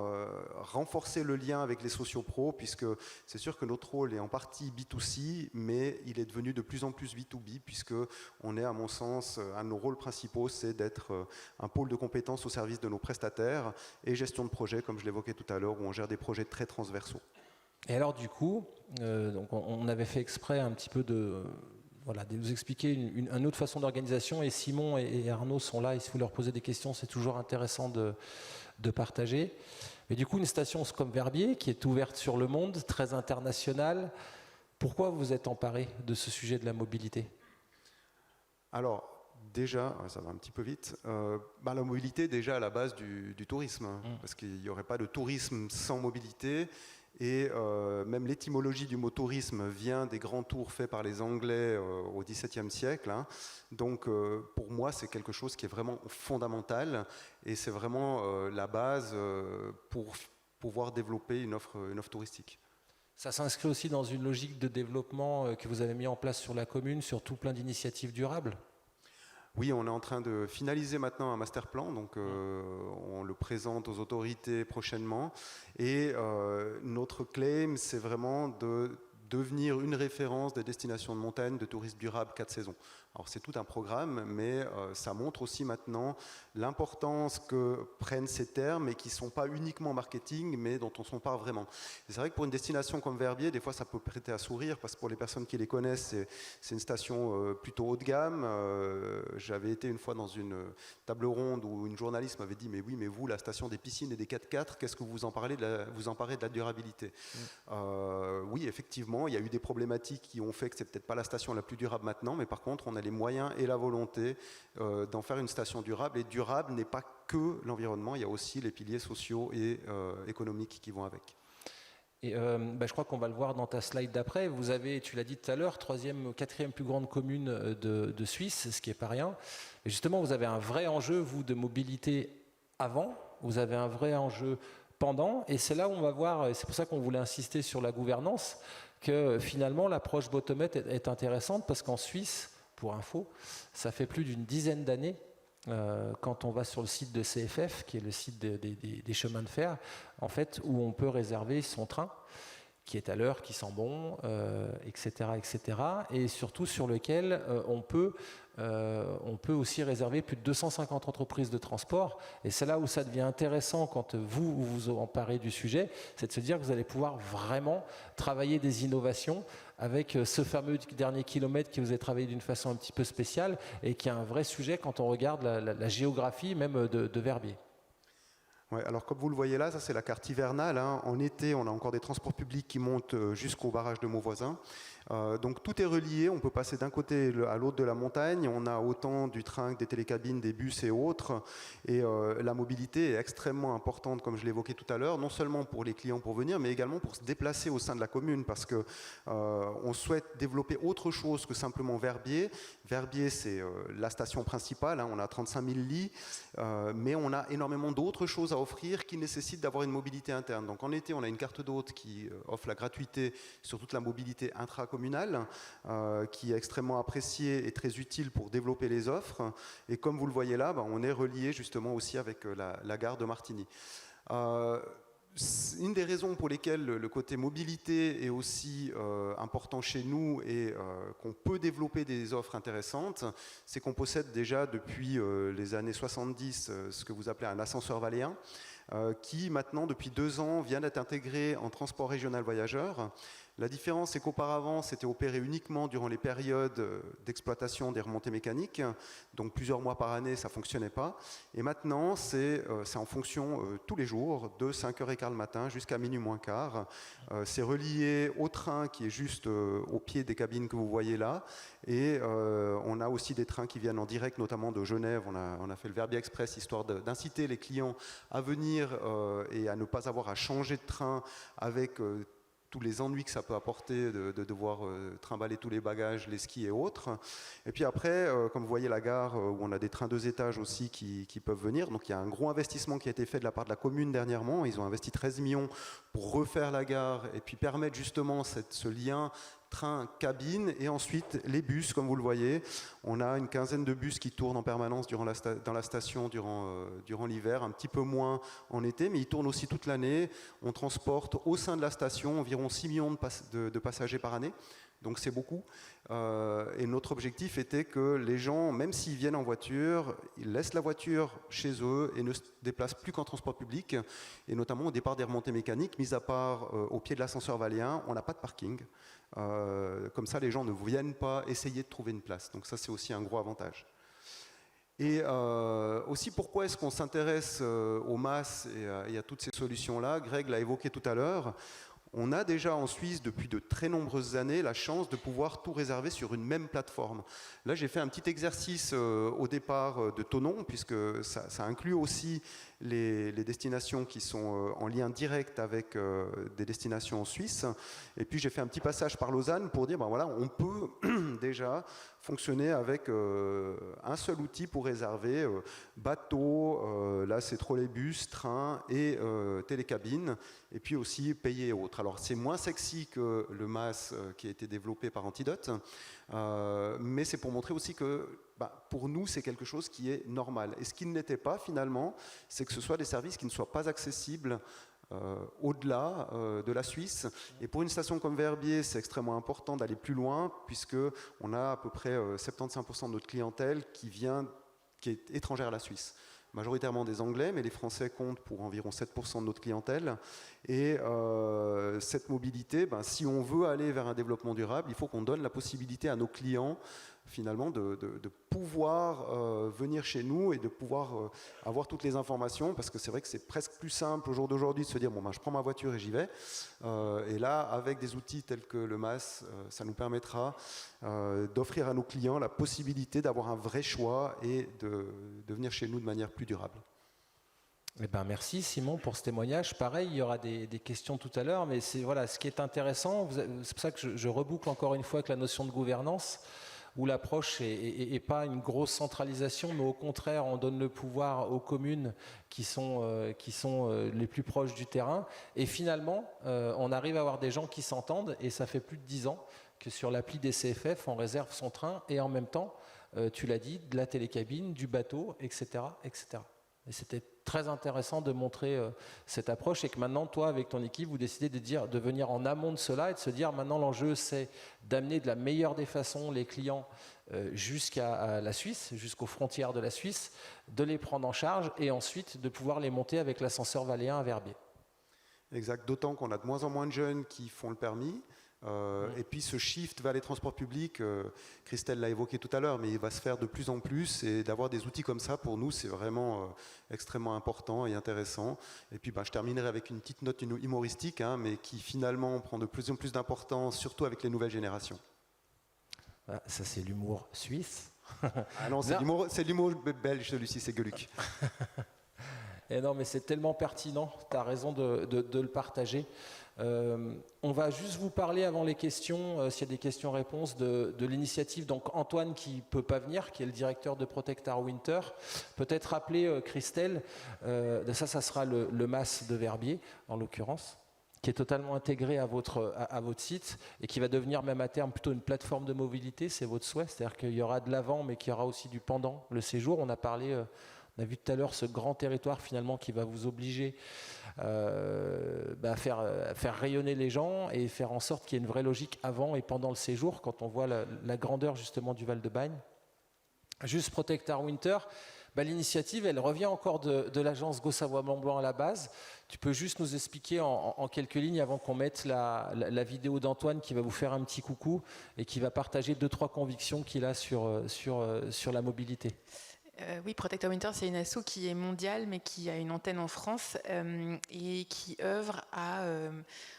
renforcer le lien avec les sociopros, puisque c'est sûr que notre rôle est en partie B2C, mais il est devenu de plus en plus B2B, puisqu'on est, à mon sens, un de nos rôles principaux, c'est d'être un pôle de compétences au service de nos prestataires, et gestion de projet, comme je l'évoquais tout à l'heure, où on gère des projets très transversaux. Et alors du coup, donc on avait fait exprès un petit peu de nous expliquer une autre façon d'organisation, et Simon et Arnaud sont là, et si vous leur posez des questions, c'est toujours intéressant de partager. Mais du coup, une station comme Verbier, qui est ouverte sur le monde, très internationale, pourquoi vous êtes emparé de ce sujet de la mobilité ? Alors, déjà, ça va un petit peu vite, la mobilité déjà à la base du tourisme, parce qu'il n'y aurait pas de tourisme sans mobilité. Et même l'étymologie du mot tourisme vient des grands tours faits par les Anglais au XVIIe siècle. Hein. Donc pour moi, c'est quelque chose qui est vraiment fondamental, et c'est vraiment la base pour pouvoir développer une offre touristique. Ça s'inscrit aussi dans une logique de développement que vous avez mis en place sur la commune, sur tout plein d'initiatives durables ? Oui, on est en train de finaliser maintenant un master plan, donc on le présente aux autorités prochainement. Et notre claim, c'est vraiment de devenir une référence des destinations de montagne de tourisme durable 4 saisons. Alors c'est tout un programme, mais ça montre aussi maintenant l'importance que prennent ces termes, et qui ne sont pas uniquement marketing, mais dont on s'empare vraiment. Et c'est vrai que pour une destination comme Verbier, des fois ça peut prêter à sourire, parce que pour les personnes qui les connaissent, c'est une station plutôt haut de gamme. J'avais été une fois dans une table ronde où une journaliste m'avait dit « Mais oui, mais vous, la station des piscines et des 4x4, qu'est-ce que vous emparez de la durabilité ?» Oui, effectivement, il y a eu des problématiques qui ont fait que c'est peut-être pas la station la plus durable maintenant, mais par contre, on a les moyens et la volonté d'en faire une station durable. Et durable n'est pas que l'environnement, il y a aussi les piliers sociaux et économiques qui vont avec. Et je crois qu'on va le voir dans ta slide d'après. Vous avez, tu l'as dit tout à l'heure, 3e, 4e plus grande commune de Suisse, ce qui n'est pas rien. Et justement, vous avez un vrai enjeu, vous, de mobilité avant, vous avez un vrai enjeu pendant, et c'est là où on va voir, et c'est pour ça qu'on voulait insister sur la gouvernance, que finalement l'approche bottom-up est intéressante, parce qu'en Suisse, pour info, ça fait plus d'une dizaine d'années, quand on va sur le site de CFF, qui est le site des chemins de fer, en fait, où on peut réserver son train, qui est à l'heure, qui sent bon, etc., etc., et surtout sur lequel on peut aussi réserver plus de 250 entreprises de transport. Et c'est là où ça devient intéressant quand vous vous emparez du sujet, c'est de se dire que vous allez pouvoir vraiment travailler des innovations avec ce fameux dernier kilomètre qui vous est travaillé d'une façon un petit peu spéciale, et qui est un vrai sujet quand on regarde la géographie même de Verbier. Ouais, alors comme vous le voyez là, ça c'est la carte hivernale. Hein. En été, on a encore des transports publics qui montent jusqu'au barrage de Mauvoisin. Donc tout est relié, on peut passer d'un côté à l'autre de la montagne, on a autant du train que des télécabines, des bus et autres, et la mobilité est extrêmement importante, comme je l'évoquais tout à l'heure, non seulement pour les clients pour venir, mais également pour se déplacer au sein de la commune, parce que on souhaite développer autre chose que simplement Verbier. Verbier, c'est la station principale, hein, on a 35 000 lits, mais on a énormément d'autres choses à offrir qui nécessitent d'avoir une mobilité interne. Donc en été, on a une carte d'hôte qui offre la gratuité sur toute la mobilité intracommunale, qui est extrêmement appréciée et très utile pour développer les offres. Et comme vous le voyez là, on est relié justement aussi avec la gare de Martigny. Une des raisons pour lesquelles le côté mobilité est aussi important chez nous et qu'on peut développer des offres intéressantes, c'est qu'on possède déjà depuis les années 70 ce que vous appelez un ascenseur valléen, qui maintenant, depuis 2 ans, vient d'être intégré en transport régional voyageurs. La différence, c'est qu'auparavant, c'était opéré uniquement durant les périodes d'exploitation des remontées mécaniques, donc plusieurs mois par année, ça ne fonctionnait pas. Et maintenant, c'est en fonction tous les jours, de 5h15 le matin jusqu'à minuit moins quart. C'est relié au train qui est juste au pied des cabines que vous voyez là. Et on a aussi des trains qui viennent en direct, notamment de Genève. On a fait le Verbier Express, histoire d'inciter les clients à venir et à ne pas avoir à changer de train avec tous les ennuis que ça peut apporter de devoir trimballer tous les bagages, les skis et autres. Et puis après, comme vous voyez la gare, où on a des trains 2 étages aussi qui peuvent venir. Donc il y a un gros investissement qui a été fait de la part de la commune dernièrement. Ils ont investi 13 millions pour refaire la gare et puis permettre justement ce lien train-cabine, et ensuite les bus, comme vous le voyez. On a une quinzaine de bus qui tournent en permanence dans la station durant l'hiver, un petit peu moins en été, mais ils tournent aussi toute l'année. On transporte au sein de la station environ 6 millions de passagers par année, donc c'est beaucoup. Et notre objectif était que les gens, même s'ils viennent en voiture, ils laissent la voiture chez eux et ne se déplacent plus qu'en transport public, et notamment au départ des remontées mécaniques, mis à part au pied de l'ascenseur valléen, on n'a pas de parking. Comme ça, les gens ne viennent pas essayer de trouver une place. Donc ça, c'est aussi un gros avantage. Et aussi, pourquoi est-ce qu'on s'intéresse aux masses et à toutes ces solutions-là? Greg l'a évoqué tout à l'heure. On a déjà en Suisse, depuis de très nombreuses années, la chance de pouvoir tout réserver sur une même plateforme. Là, j'ai fait un petit exercice au départ de Thonon, puisque ça inclut aussi les destinations qui sont en lien direct avec des destinations en Suisse. Et puis, j'ai fait un petit passage par Lausanne pour dire, ben voilà, on peut déjà fonctionner avec un seul outil pour réserver bateau, là c'est trolleybus, train et télécabine, et puis aussi payer et autres. Alors c'est moins sexy que le MAS qui a été développé par Antidote, mais c'est pour montrer aussi que pour nous c'est quelque chose qui est normal. Et ce qui ne l'était pas finalement, c'est que ce soit des services qui ne soient pas accessibles au-delà de la Suisse. Et pour une station comme Verbier, c'est extrêmement important d'aller plus loin, puisqu'on a à peu près 75% de notre clientèle qui est étrangère à la Suisse. Majoritairement des Anglais, mais les Français comptent pour environ 7% de notre clientèle. Et cette mobilité, si on veut aller vers un développement durable, il faut qu'on donne la possibilité à nos clients finalement de pouvoir venir chez nous et de pouvoir avoir toutes les informations, parce que c'est vrai que c'est presque plus simple au jour d'aujourd'hui de se dire je prends ma voiture et j'y vais, et là avec des outils tels que le MAS, ça nous permettra d'offrir à nos clients la possibilité d'avoir un vrai choix et de venir chez nous de manière plus durable. Eh ben merci Simon pour ce témoignage. Pareil, il y aura des questions tout à l'heure, mais c'est voilà, ce qui est intéressant, c'est pour ça que je reboucle encore une fois avec la notion de gouvernance, où l'approche n'est pas une grosse centralisation, mais au contraire, on donne le pouvoir aux communes qui sont les plus proches du terrain. Et finalement, on arrive à avoir des gens qui s'entendent, et ça fait plus de 10 ans que sur l'appli des CFF, on réserve son train, et en même temps, tu l'as dit, de la télécabine, du bateau, etc. etc. Et c'était très intéressant de montrer cette approche, et que maintenant, toi, avec ton équipe, vous décidez de venir en amont de cela et de se dire maintenant l'enjeu, c'est d'amener de la meilleure des façons les clients jusqu'à la Suisse, jusqu'aux frontières de la Suisse, de les prendre en charge et ensuite de pouvoir les monter avec l'ascenseur valléen à Verbier. Exact, d'autant qu'on a de moins en moins de jeunes qui font le permis. Et puis ce shift vers les transports publics, Christelle l'a évoqué tout à l'heure, mais il va se faire de plus en plus, et d'avoir des outils comme ça, pour nous, c'est vraiment extrêmement important et intéressant. Et puis je terminerai avec une petite note humoristique, hein, mais qui finalement prend de plus en plus d'importance, surtout avec les nouvelles générations. Ah, ça, c'est l'humour suisse. Ah non, c'est l'humour belge, celui-ci, c'est Gueuluc. Et non, mais c'est tellement pertinent, tu as raison de le partager. On va juste vous parler avant les questions, s'il y a des questions-réponses, de l'initiative. Donc Antoine qui ne peut pas venir, qui est le directeur de Protect Our Winter. Peut-être rappeler Christelle, ça sera le MAS de Verbier, en l'occurrence, qui est totalement intégré à votre site et qui va devenir même à terme plutôt une plateforme de mobilité, c'est votre souhait. C'est-à-dire qu'il y aura de l'avant, mais qu'il y aura aussi du pendant, le séjour. On a parlé... On a vu tout à l'heure ce grand territoire finalement qui va vous obliger à faire rayonner les gens et faire en sorte qu'il y ait une vraie logique avant et pendant le séjour quand on voit la grandeur justement du Val-de-Bagne. Juste Protect Our Winter, l'initiative elle revient encore de l'agence Go-Savoie-Mont-Blanc à la base. Tu peux juste nous expliquer en quelques lignes avant qu'on mette la vidéo d'Antoine qui va vous faire un petit coucou et qui va partager 2-3 convictions qu'il a sur la mobilité. Oui, Protect Our Winter, c'est une asso qui est mondiale, mais qui a une antenne en France et qui œuvre à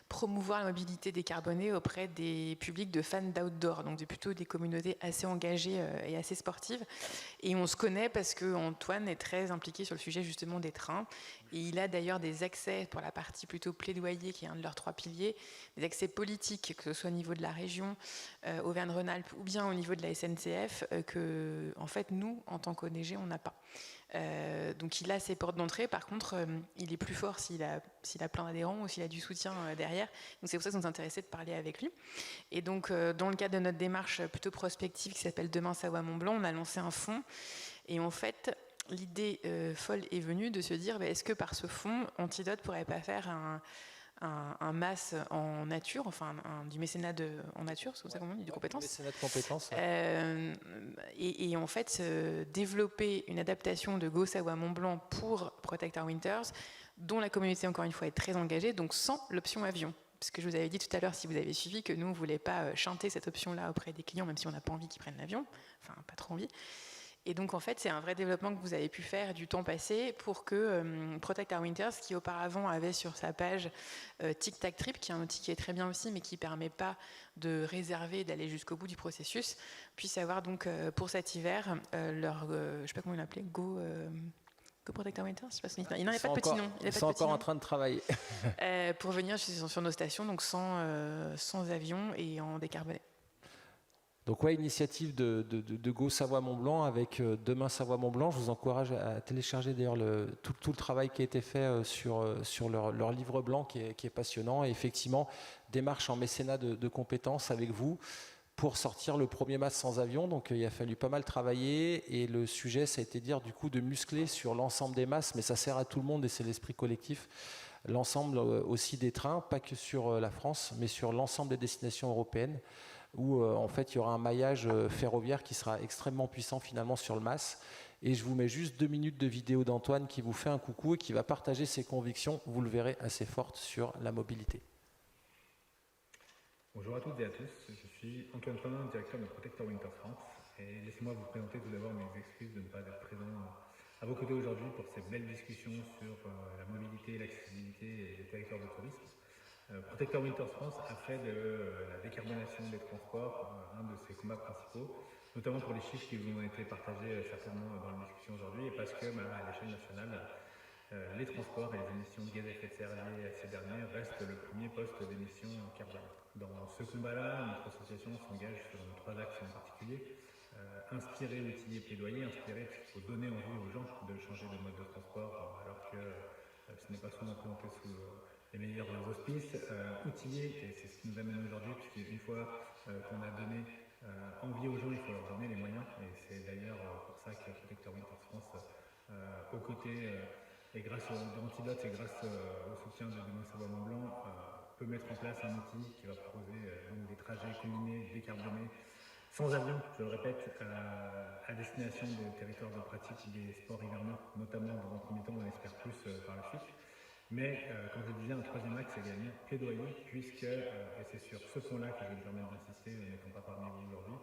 promouvoir la mobilité décarbonée auprès des publics de fans d'outdoor, donc plutôt des communautés assez engagées et assez sportives. Et on se connaît parce qu'Antoine est très impliqué sur le sujet justement des trains. Et il a d'ailleurs des accès pour la partie plutôt plaidoyer, qui est un de leurs 3 piliers, des accès politiques, que ce soit au niveau de la région, Auvergne-Rhône-Alpes, ou bien au niveau de la SNCF, que en fait nous, en tant qu'ONG, on n'a pas. Donc il a ses portes d'entrée, par contre il est plus fort s'il a plein d'adhérents ou s'il a du soutien derrière, donc c'est pour ça que nous intéressés de parler avec lui. Et donc dans le cadre de notre démarche plutôt prospective qui s'appelle Demain Savoie-Mont-Blanc, on a lancé un fonds et en fait l'idée folle est venue de se dire est-ce que par ce fonds Antidote pourrait pas faire un MAS en nature, enfin du mécénat en nature, c'est comme ça qu'on dit, de compétences. Mécénat de compétences. Et en fait, développer une adaptation de Go-Savoie-Mont-Blanc pour Protect Our Winters, dont la communauté, encore une fois, est très engagée, donc sans l'option avion. Parce que je vous avais dit tout à l'heure, si vous avez suivi, que nous, on ne voulait pas chanter cette option-là auprès des clients, même si on n'a pas envie qu'ils prennent l'avion, enfin, pas trop envie. Et donc, en fait, c'est un vrai développement que vous avez pu faire du temps passé pour que Protect Our Winters, qui auparavant avait sur sa page Tic Tac Trip, qui est un outil qui est très bien aussi, mais qui ne permet pas de réserver, d'aller jusqu'au bout du processus, puisse avoir donc pour cet hiver leur, je ne sais pas comment il l'appelait, Go Protect Our Winters, je sais pas ce qu'il... Il n'en a pas de petit nom. Ils sont encore en train de travailler. Pour venir sur nos stations, donc sans avion et en décarboné. Donc initiative de Go Savoie-Mont-Blanc avec Demain Savoie-Mont-Blanc. Je vous encourage à télécharger d'ailleurs tout le travail qui a été fait sur leur livre blanc qui est passionnant. Et effectivement, démarche en mécénat de compétences avec vous pour sortir le premier MAS sans avion. Donc il a fallu pas mal travailler et le sujet, ça a été du coup de muscler sur l'ensemble des MAS, mais ça sert à tout le monde et c'est l'esprit collectif. L'ensemble aussi des trains, pas que sur la France, mais sur l'ensemble des destinations européennes, où en fait il y aura un maillage ferroviaire qui sera extrêmement puissant finalement sur le MAS. Et je vous mets juste 2 minutes de vidéo d'Antoine qui vous fait un coucou et qui va partager ses convictions, vous le verrez, assez fortes sur la mobilité. Bonjour à toutes et à tous, je suis Antoine Panin, directeur de Protect Our Winter France. Et laissez-moi vous présenter tout d'abord mes excuses de ne pas être présent à vos côtés aujourd'hui pour ces belles discussions sur la mobilité, l'accessibilité et les territoires de tourisme. Protect Our Winter France a fait de la décarbonation des transports un de ses combats principaux, notamment pour les chiffres qui vous ont été partagés certainement dans la discussion aujourd'hui, et parce que à l'échelle nationale, les transports et les émissions de gaz à effet de serre liées à ces derniers restent le premier poste d'émissions carbone. Dans ce combat-là, notre association s'engage sur 3 axes en particulier. Inspirer, outiller, plaidoyer. Inspirer, parce qu'il faut donner envie aux gens de changer de mode de transport, alors que ce n'est pas souvent présenté sous les meilleurs auspices. Outiller, et c'est ce qui nous amène aujourd'hui, puisqu'une fois qu'on a donné envie aux gens, il faut leur donner les moyens. Et c'est d'ailleurs pour ça que Protect Our Winter France, aux côtés, et grâce à Antidote et grâce au soutien de Demain Savoie-Mont-Blanc, peut mettre en place un outil qui va proposer donc des trajets combinés, décarbonés, sans avion, je le répète, à destination des territoires de pratique des sports hivernaux, notamment dans un premier temps, on espère plus par la suite, Mais, comme je disais, un troisième axe, c'est également plaidoyer, puisque, et c'est sur ce point-là que je me permets d'insister, n'étant pas parmi vous aujourd'hui,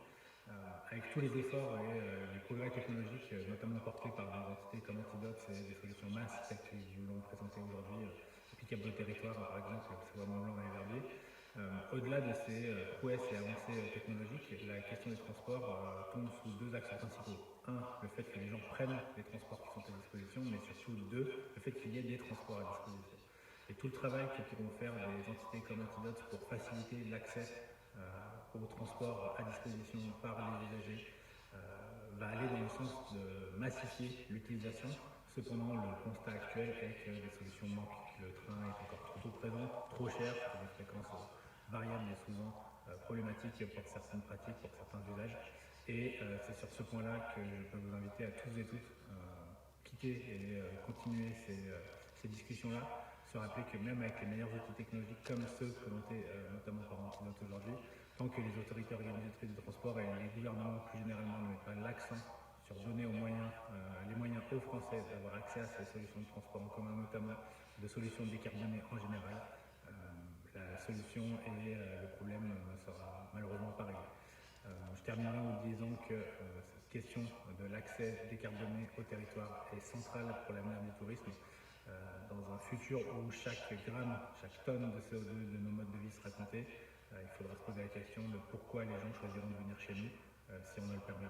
avec tous les efforts et les progrès technologiques, notamment portés par des entités comme Antidote et des solutions MAS, telles que nous l'ont présenté aujourd'hui, applicables au territoire, par exemple, que ce soit Mont-Blanc et Verbier. Au-delà de ces prouesses et avancées technologiques, la question des transports tombe sous deux axes principaux. Un, le fait que les gens prennent les transports qui sont à disposition, mais surtout deux, le fait qu'il y ait des transports à disposition. Et tout le travail que pourront faire des entités comme Antidote pour faciliter l'accès au transport à disposition par les usagers va aller dans le sens de massifier l'utilisation. Cependant, le constat actuel est que les solutions manquent. Le train est encore trop tôt présent, trop cher, pour des fréquences variables et souvent problématiques pour certaines pratiques, pour certains usages. Et c'est sur ce point-là que je peux vous inviter à tous et toutes quitter et continuer ces discussions-là, se rappeler que même avec les meilleurs outils technologiques comme ceux présentés notamment par Antidote aujourd'hui, tant que les autorités organisatrices du transport et les gouvernements plus généralement ne mettent pas l'accent sur donner les moyens aux Français d'avoir accès à ces solutions de transport en commun, notamment de solutions décarbonées en général, la solution et le problème sera malheureusement pas réglé. Je terminerai en vous disant que cette question de l'accès décarboné au territoire est centrale pour l'avenir du tourisme. Dans un futur où chaque gramme, chaque tonne de CO2 de nos modes de vie sera comptée, il faudra se poser la question de pourquoi les gens choisiront de venir chez nous si on ne leur permet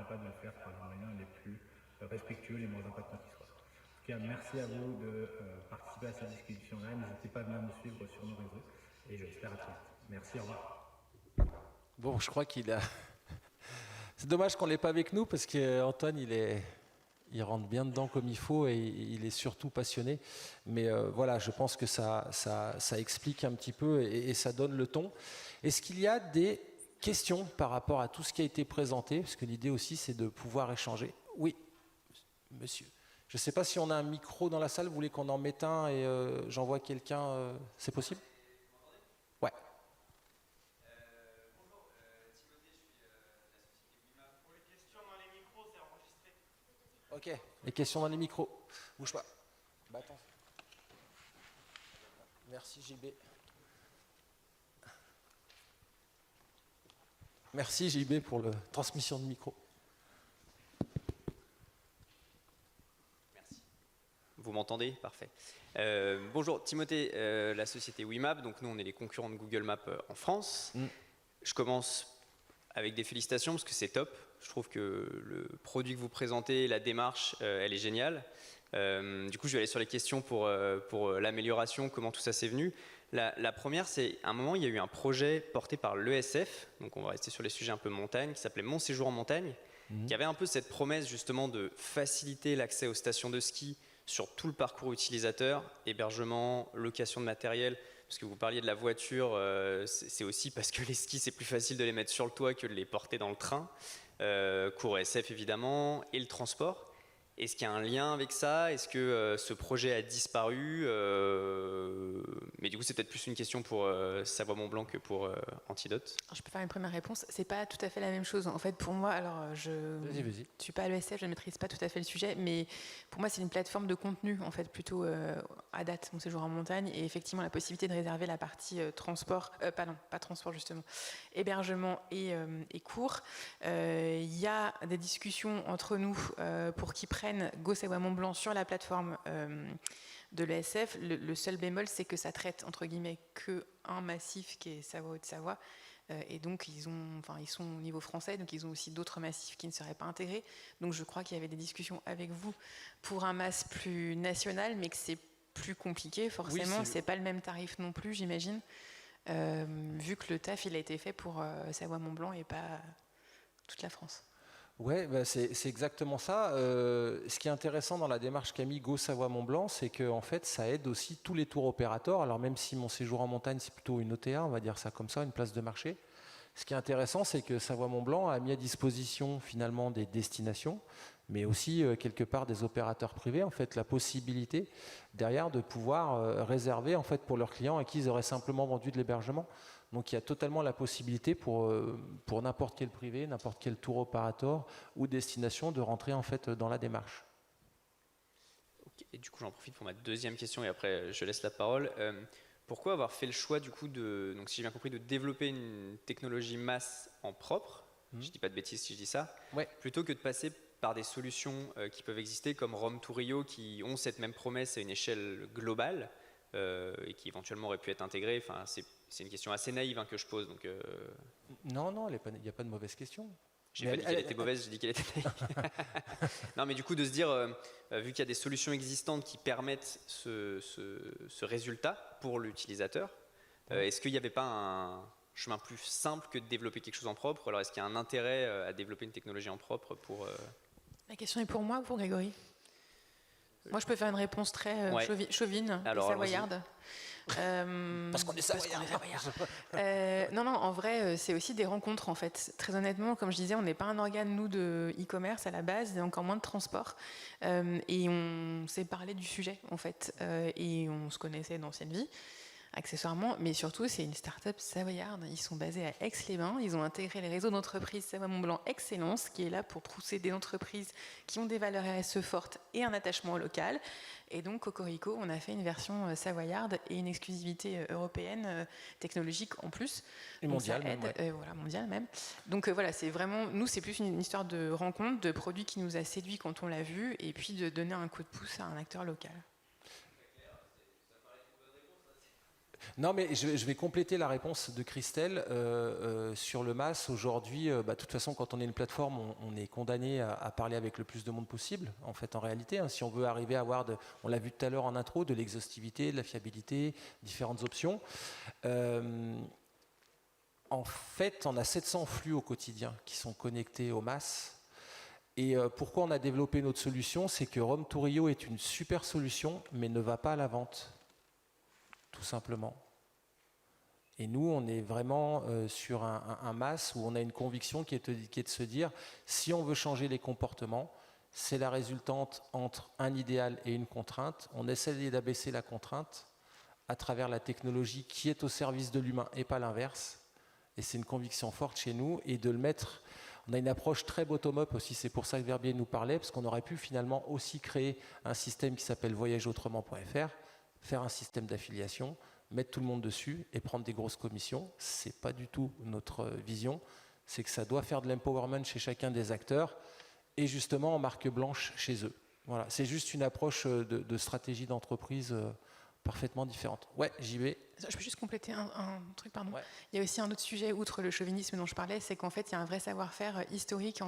pas de le faire par les moyens les plus respectueux, les moins impactants qui soient. En tout cas, merci à vous de participer à cette discussion-là. N'hésitez pas à venir nous suivre sur nos réseaux et j'espère à très vite. Merci, au revoir. Bon, je crois qu'il a... C'est dommage qu'on ne l'ait pas avec nous parce qu'Antoine, il rentre bien dedans comme il faut et il est surtout passionné. Mais voilà, je pense que ça explique un petit peu et ça donne le ton. Est-ce qu'il y a des questions par rapport à tout ce qui a été présenté? Parce que l'idée aussi, c'est de pouvoir échanger. Oui, monsieur. Je ne sais pas si on a un micro dans la salle. Vous voulez qu'on en mette un et j'envoie quelqu'un c'est possible? Ouais. Bonjour, Timothée, je suis de la société WIMAP. Pour les questions dans les micros, c'est enregistré. Ok, les questions dans les micros. Bouge pas. Bah, attends. Merci JB. Merci JB pour la transmission de micro. Merci. Vous m'entendez? Parfait. Bonjour, Timothée, la société WIMAP. Donc nous, on est les concurrents de Google Maps en France. Je commence avec des félicitations parce que c'est top. Je trouve que le produit que vous présentez, la démarche, elle est géniale. Du coup, je vais aller sur les questions pour l'amélioration, comment tout ça s'est venu. La première, c'est à un moment, il y a eu un projet porté par l'ESF, donc on va rester sur les sujets un peu montagne, qui s'appelait Mon séjour en montagne, qui avait un peu cette promesse justement de faciliter l'accès aux stations de ski sur tout le parcours utilisateur, hébergement, location de matériel, parce que vous parliez de la voiture, c'est aussi parce que les skis, c'est plus facile de les mettre sur le toit que de les porter dans le train. Cours ESF évidemment, et le transport. Est-ce qu'il y a un lien avec ça? Est-ce que ce projet a disparu? Mais du coup, c'est peut-être plus une question pour Savoie-Mont-Blanc que pour Antidote. Je peux faire une première réponse. C'est pas tout à fait la même chose. En fait, pour moi, alors je ne suis pas à l'ESF, je ne maîtrise pas tout à fait le sujet, mais pour moi, c'est une plateforme de contenu, en fait, plutôt à date, mon séjour en montagne, et effectivement la possibilité de réserver la partie transport, pas transport justement, hébergement et cours. Il y a des discussions entre nous pour qu'ils prennent Go Savoie-Mont-Blanc sur la plateforme de l'ESF. Le seul bémol, c'est que ça traite entre guillemets que un massif qui est Savoie-Haute-Savoie, et donc ils sont au niveau français, donc ils ont aussi d'autres massifs qui ne seraient pas intégrés. Donc je crois qu'il y avait des discussions avec vous pour un mass plus national, mais que c'est plus compliqué forcément. Oui, c'est pas le même tarif non plus, j'imagine, vu que le taf il a été fait pour Savoie-Mont-Blanc et pas toute la France. Oui, bah c'est exactement ça. Ce qui est intéressant dans la démarche qu'a mis Go Savoie-Mont-Blanc, c'est que en fait, ça aide aussi tous les tours opérateurs. Alors même si mon séjour en montagne, c'est plutôt une OTA, on va dire ça comme ça, une place de marché. Ce qui est intéressant, c'est que Savoie-Mont-Blanc a mis à disposition finalement des destinations, mais aussi quelque part des opérateurs privés, en fait, la possibilité derrière de pouvoir réserver en fait pour leurs clients à qui ils auraient simplement vendu de l'hébergement. Donc il y a totalement la possibilité pour n'importe quel privé, n'importe quel tour opérateur ou destination de rentrer en fait dans la démarche. Okay. et du coup j'en profite pour ma deuxième question et après je laisse la parole. Pourquoi avoir fait le choix du coup donc si j'ai bien compris, de développer une technologie masse en propre, je dis pas de bêtises si je dis ça, plutôt que de passer par des solutions qui peuvent exister comme Rome to Rio, qui ont cette même promesse à une échelle globale et qui éventuellement auraient pu être intégrées. Enfin, c'est une question assez naïve que je pose. Donc, Non, il n'y a pas de mauvaise question. J'ai pas dit qu'elle était mauvaise, j'ai dit qu'elle était naïve. Non, mais du coup, de se dire, vu qu'il y a des solutions existantes qui permettent ce résultat pour l'utilisateur, est-ce qu'il n'y avait pas un chemin plus simple que de développer quelque chose en propre? Alors, est-ce qu'il y a un intérêt à développer une technologie en propre pour... La question est pour moi ou pour Grégory? Moi, je peux faire une réponse très chauvine et savoyarde. Parce qu'on est savoyard. Non, en vrai, c'est aussi des rencontres, en fait. Très honnêtement, comme je disais, on n'est pas un organe, nous, de e-commerce à la base, et encore moins de transport. Et on s'est parlé du sujet, en fait. Et on se connaissait d'ancienne vie, accessoirement. Mais surtout, c'est une start-up savoyarde. Ils sont basés à Aix-les-Bains. Ils ont intégré les réseaux d'entreprises Savoie-Mont-Blanc Excellence, qui est là pour trousser des entreprises qui ont des valeurs RSE fortes et un attachement au local. Et donc, Cocorico, on a fait une version savoyarde et une exclusivité européenne technologique en plus. Et mondiale même. Voilà, mondiale même. Donc voilà, c'est vraiment, nous, c'est plus une histoire de rencontre, de produit qui nous a séduit quand on l'a vu, et puis de donner un coup de pouce à un acteur local. Non, mais je vais compléter la réponse de Christelle sur le MaaS. Aujourd'hui, de toute façon, quand on est une plateforme, on est condamné à parler avec le plus de monde possible, en fait, en réalité. Si on veut arriver à avoir, on l'a vu tout à l'heure en intro, de l'exhaustivité, de la fiabilité, différentes options. En fait, on a 700 flux au quotidien qui sont connectés au MaaS. Et pourquoi on a développé notre solution? C'est que Rome to Rio est une super solution, mais ne va pas à la vente. Tout simplement. Et nous, on est vraiment sur un MaaS où on a une conviction qui est de se dire, si on veut changer les comportements, c'est la résultante entre un idéal et une contrainte. On essaie d'abaisser la contrainte à travers la technologie qui est au service de l'humain et pas l'inverse. Et c'est une conviction forte chez nous. Et de le mettre, on a une approche très bottom-up aussi, c'est pour ça que Verbier nous parlait, parce qu'on aurait pu finalement aussi créer un système qui s'appelle voyageautrement.fr, faire un système d'affiliation, mettre tout le monde dessus et prendre des grosses commissions. Ce n'est pas du tout notre vision. C'est que ça doit faire de l'empowerment chez chacun des acteurs et justement en marque blanche chez eux. Voilà. C'est juste une approche de stratégie d'entreprise parfaitement différente. Ouais, j'y vais. Je peux juste compléter un truc, pardon. Ouais. Il y a aussi un autre sujet, outre le chauvinisme dont je parlais, c'est qu'en fait, il y a un vrai savoir-faire historique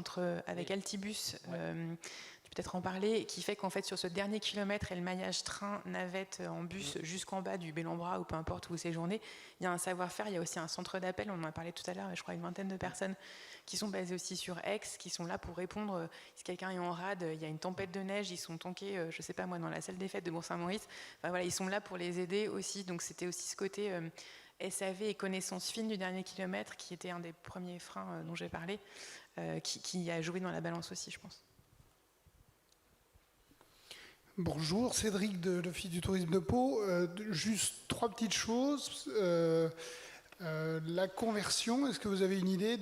avec Altibus, tu peux peut-être en parler, qui fait qu'en fait, sur ce dernier kilomètre et le maillage train, navette en bus jusqu'en bas du Bel-en-Bras ou peu importe où séjourner, il y a un savoir-faire, il y a aussi un centre d'appel, on en a parlé tout à l'heure, je crois une vingtaine de personnes qui sont basées aussi sur Aix, qui sont là pour répondre, si quelqu'un est en rade, il y a une tempête de neige, ils sont tankés, je ne sais pas moi, dans la salle des fêtes de Bourg-Saint-Maurice, enfin, voilà, ils sont là pour les aider aussi, donc c'était aussi ce côté SAV et connaissance fine du dernier kilomètre qui était un des premiers freins dont j'ai parlé, qui a joué dans la balance aussi, je pense. Bonjour, Cédric de l'Office du tourisme de Pau. Juste trois petites choses. La conversion, est-ce que vous avez une idée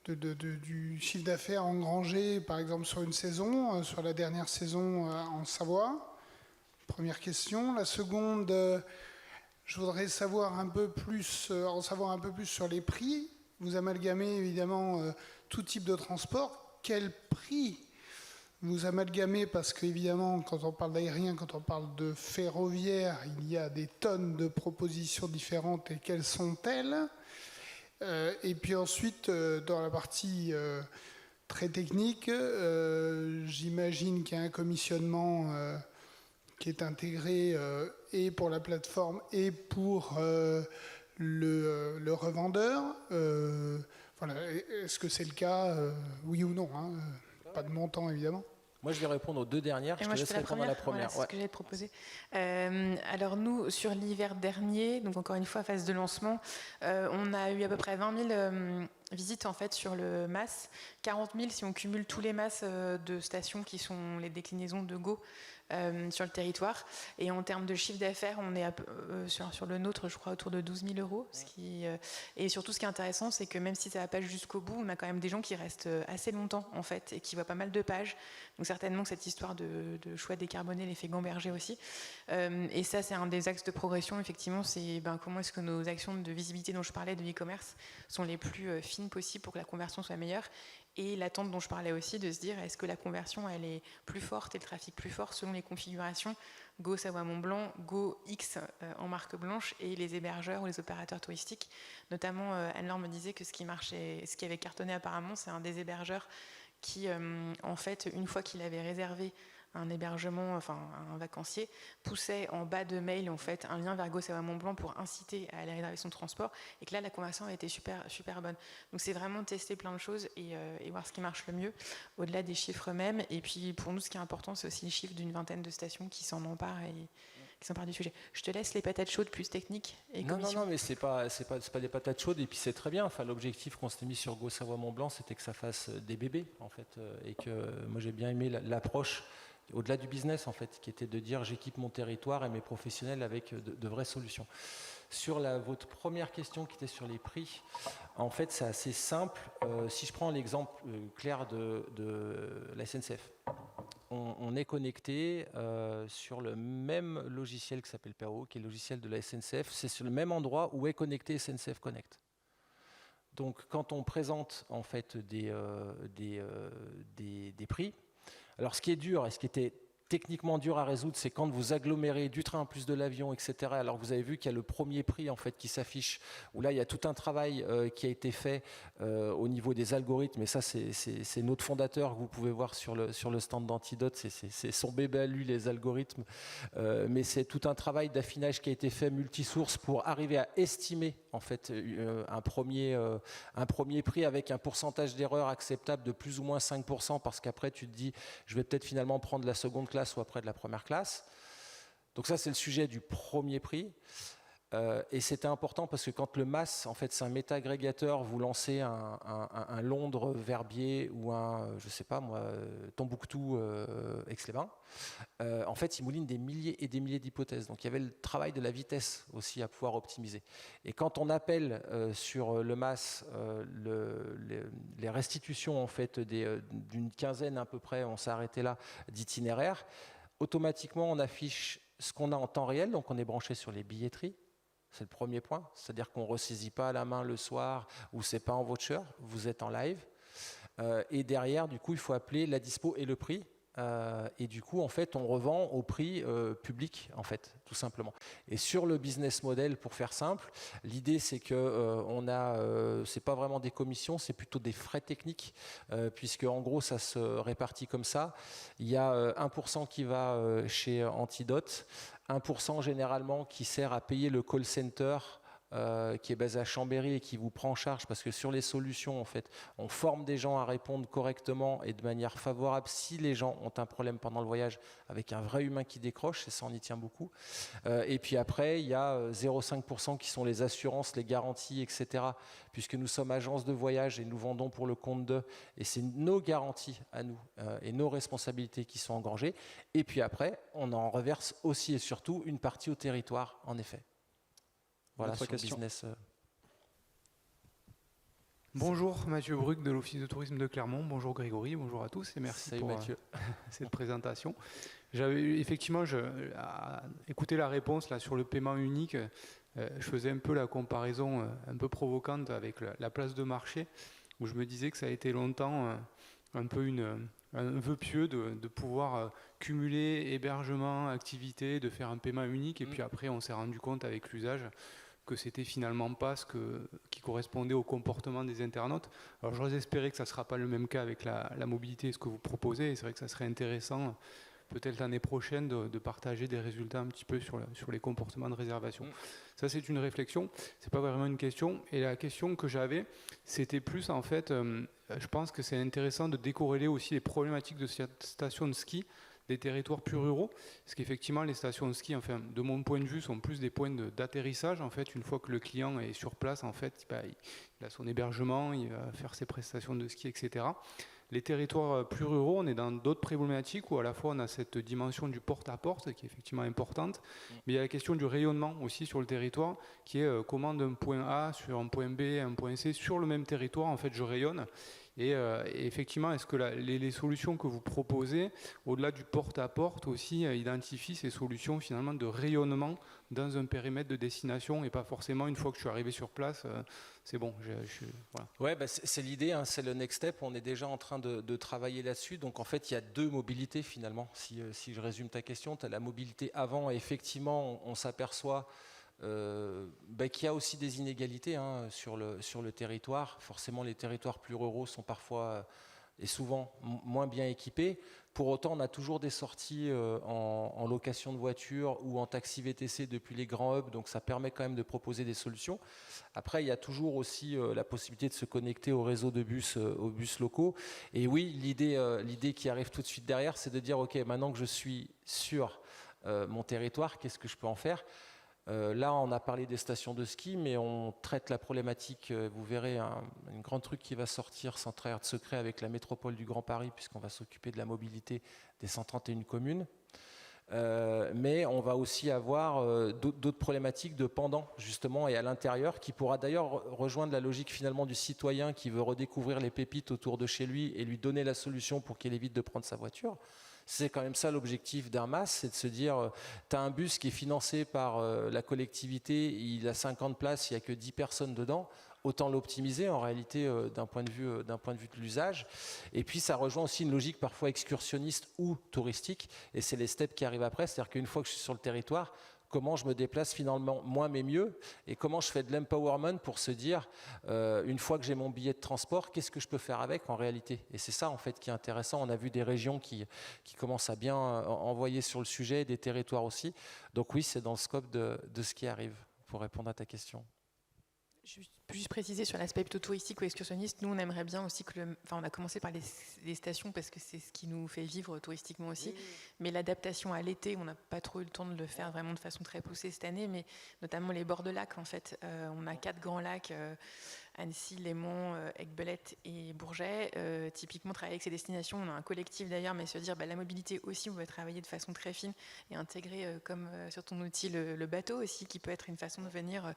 du chiffre d'affaires engrangé, par exemple, sur une saison, sur la dernière saison en Savoie? Première question. La seconde, je voudrais en savoir un peu plus sur les prix. Vous amalgamez évidemment tout type de transport. Quel prix vous amalgamez? Parce qu'évidemment, quand on parle d'aérien, quand on parle de ferroviaire, il y a des tonnes de propositions différentes. Et quelles sont-elles? Et puis ensuite, dans la partie très technique, j'imagine qu'il y a un commissionnement qui est intégré et pour la plateforme et pour le revendeur. Voilà. Est-ce que c'est le cas, oui ou non, pas de montant, évidemment. Moi, je vais répondre aux deux dernières. Et moi, je fais répondre à la première. Voilà, c'est ce que j'allais te proposer. Alors, nous, sur l'hiver dernier, donc encore une fois, phase de lancement, on a eu à peu près 20 000 visites en fait, sur le MaaS. 40 000 si on cumule tous les MaaS de stations qui sont les déclinaisons de Go sur le territoire. Et en termes de chiffre d'affaires, on est sur le nôtre, je crois, autour de 12 000 euros. Et surtout, ce qui est intéressant, c'est que même si ça ne va pas jusqu'au bout, on a quand même des gens qui restent assez longtemps, en fait, et qui voient pas mal de pages. Donc certainement que cette histoire de choix décarboné les fait gamberger aussi. Et ça, c'est un des axes de progression, effectivement, c'est comment est-ce que nos actions de visibilité dont je parlais de e-commerce sont les plus fines possibles pour que la conversion soit meilleure. Et l'attente dont je parlais aussi, de se dire est-ce que la conversion elle est plus forte et le trafic plus fort selon les configurations Go Savoie Mont Blanc, Go X en marque blanche et les hébergeurs ou les opérateurs touristiques. Notamment, Anne-Laure me disait que ce qui avait cartonné apparemment, c'est un des hébergeurs qui, en fait, une fois qu'il avait réservé un hébergement, enfin un vacancier, poussait en bas de mail en fait un lien vers Go Savoie Mont Blanc pour inciter à la réservation de transport, et que là la conversion a été super bonne. Donc c'est vraiment tester plein de choses et voir ce qui marche le mieux au-delà des chiffres eux-mêmes. Et puis pour nous, ce qui est important, c'est aussi les chiffres d'une vingtaine de stations qui s'en emparent et qui s'emparent du sujet. Je te laisse les patates chaudes plus techniques et commission. Non, mais c'est pas des patates chaudes, et puis c'est très bien. Enfin, l'objectif qu'on s'était mis sur Go Savoie Mont Blanc, c'était que ça fasse des bébés en fait, et que moi j'ai bien aimé l'approche au-delà du business en fait, qui était de dire j'équipe mon territoire et mes professionnels avec de vraies solutions. Sur votre première question qui était sur les prix, en fait c'est assez simple. Si je prends l'exemple clair de la SNCF, on est connecté sur le même logiciel qui s'appelle Perro, qui est le logiciel de la SNCF, c'est sur le même endroit où est connecté SNCF Connect. Donc quand on présente en fait des prix, alors ce qui est dur et ce qui était techniquement dur à résoudre, c'est quand vous agglomérez du train plus de l'avion, etc. Alors vous avez vu qu'il y a le premier prix en fait qui s'affiche, où là il y a tout un travail qui a été fait au niveau des algorithmes, et ça c'est notre fondateur que vous pouvez voir sur le stand d'Antidote, c'est son bébé à lui, les algorithmes, mais c'est tout un travail d'affinage qui a été fait multisource pour arriver à estimer en fait un premier prix avec un pourcentage d'erreur acceptable de plus ou moins 5%, parce qu'après tu te dis je vais peut-être finalement prendre la seconde classe ou après de la première classe. Donc ça c'est le sujet du premier prix. Et c'était important parce que quand le MAS, en fait, c'est un méta-agrégateur, vous lancez un Londres Verbier ou un, je sais pas moi, Tombouctou Aix-les-Bains, en fait, il mouline des milliers et des milliers d'hypothèses. Donc il y avait le travail de la vitesse aussi à pouvoir optimiser. Et quand on appelle sur le MAS les restitutions en fait d'une quinzaine à peu près, on s'est arrêté là, d'itinéraires, automatiquement on affiche ce qu'on a en temps réel, donc on est branché sur les billetteries. C'est le premier point, c'est-à-dire qu'on ne ressaisit pas à la main le soir ou c'est pas en voucher, vous êtes en live. Et derrière, du coup, il faut appeler la dispo et le prix. Et du coup, en fait, on revend au prix public, en fait, tout simplement. Et sur le business model, pour faire simple, l'idée c'est que c'est pas vraiment des commissions, c'est plutôt des frais techniques, puisque en gros, ça se répartit comme ça. Il y a 1% qui va chez Antidote, 1% généralement qui sert à payer le call center qui est basé à Chambéry et qui vous prend en charge, parce que sur les solutions, en fait, on forme des gens à répondre correctement et de manière favorable si les gens ont un problème pendant le voyage, avec un vrai humain qui décroche, et ça on y tient beaucoup. Et puis après, il y a 0,5% qui sont les assurances, les garanties, etc. Puisque nous sommes agence de voyage et nous vendons pour le compte d'eux, et c'est nos garanties à nous et nos responsabilités qui sont engagées. Et puis après, on en reverse aussi et surtout une partie au territoire, en effet. Voilà, sur le business. Bonjour, Mathieu Bruc de l'Office de tourisme de Clermont. Bonjour Grégory, bonjour à tous et merci pour cette présentation. J'avais effectivement écouté la réponse là, sur le paiement unique. Je faisais un peu la comparaison un peu provocante avec la place de marché, où je me disais que ça a été longtemps un peu un vœu pieux de pouvoir cumuler hébergement, activité, de faire un paiement unique. Et puis après, on s'est rendu compte avec l'usage que c'était finalement pas qui correspondait au comportement des internautes. Alors j'ose espérer que ça ne sera pas le même cas avec la mobilité et ce que vous proposez. Et c'est vrai que ça serait intéressant, peut-être l'année prochaine, de partager des résultats un petit peu sur les comportements de réservation. Ça, c'est une réflexion, c'est pas vraiment une question. Et la question que j'avais, c'était plus en fait, je pense que c'est intéressant de décorréler aussi les problématiques de cette station de ski des territoires plus ruraux, parce qu'effectivement les stations de ski, enfin de mon point de vue, sont plus des points d'atterrissage. En fait, une fois que le client est sur place, en fait, il a son hébergement, il va faire ses prestations de ski, etc. Les territoires plus ruraux, on est dans d'autres problématiques où à la fois on a cette dimension du porte-à-porte qui est effectivement importante, mais il y a la question du rayonnement aussi sur le territoire, qui est comment d'un point A sur un point B, un point C, sur le même territoire, en fait, je rayonne. Et effectivement, est-ce que les solutions que vous proposez, au-delà du porte-à-porte aussi, identifient ces solutions finalement de rayonnement dans un périmètre de destination et pas forcément une fois que je suis arrivé sur place, c'est bon. Voilà. Ouais, bah c'est l'idée, hein, c'est le next step. On est déjà en train de travailler là-dessus. Donc en fait, il y a deux mobilités finalement. Si je résume ta question, tu as la mobilité avant. Et effectivement, on s'aperçoit qu'il y a aussi des inégalités hein, sur le territoire. Forcément, les territoires plus ruraux sont parfois et souvent moins bien équipés. Pour autant, on a toujours des sorties en location de voitures ou en taxi VTC depuis les grands hubs, donc ça permet quand même de proposer des solutions. Après, il y a toujours aussi la possibilité de se connecter au réseau de bus, aux bus locaux. Et oui, l'idée qui arrive tout de suite derrière, c'est de dire, OK, maintenant que je suis sur mon territoire, qu'est-ce que je peux en faire ? Là, on a parlé des stations de ski, mais on traite la problématique, vous verrez, un grand truc qui va sortir sans trahir de secret avec la métropole du Grand Paris, puisqu'on va s'occuper de la mobilité des 131 communes. Mais on va aussi avoir d'autres problématiques de pendant, justement, et à l'intérieur, qui pourra d'ailleurs rejoindre la logique finalement du citoyen qui veut redécouvrir les pépites autour de chez lui et lui donner la solution pour qu'il évite de prendre sa voiture. C'est quand même ça l'objectif d'Hermas, c'est de se dire, tu as un bus qui est financé par la collectivité, il a 50 places, il n'y a que 10 personnes dedans, autant l'optimiser en réalité d'un point de vue de l'usage. Et puis ça rejoint aussi une logique parfois excursionniste ou touristique, et c'est les steps qui arrivent après, c'est-à-dire qu'une fois que je suis sur le territoire, comment je me déplace finalement moins mais mieux, et comment je fais de l'empowerment pour se dire, une fois que j'ai mon billet de transport, qu'est-ce que je peux faire avec en réalité ? Et c'est ça en fait qui est intéressant. On a vu des régions qui commencent à bien envoyer sur le sujet, des territoires aussi. Donc oui, c'est dans le scope de ce qui arrive, pour répondre à ta question. Juste préciser sur l'aspect plutôt touristique ou excursionniste, nous on aimerait bien aussi on a commencé par les stations parce que c'est ce qui nous fait vivre touristiquement aussi, mais l'adaptation à l'été, on n'a pas trop eu le temps de le faire vraiment de façon très poussée cette année, mais notamment les bords de lacs en fait. On a 4 grands lacs, Annecy, Léman, Aiguebelette et Bourget. Typiquement travailler avec ces destinations, on a un collectif d'ailleurs, mais se dire la mobilité aussi, on va travailler de façon très fine et intégrer comme sur ton outil le bateau aussi, qui peut être une façon de venir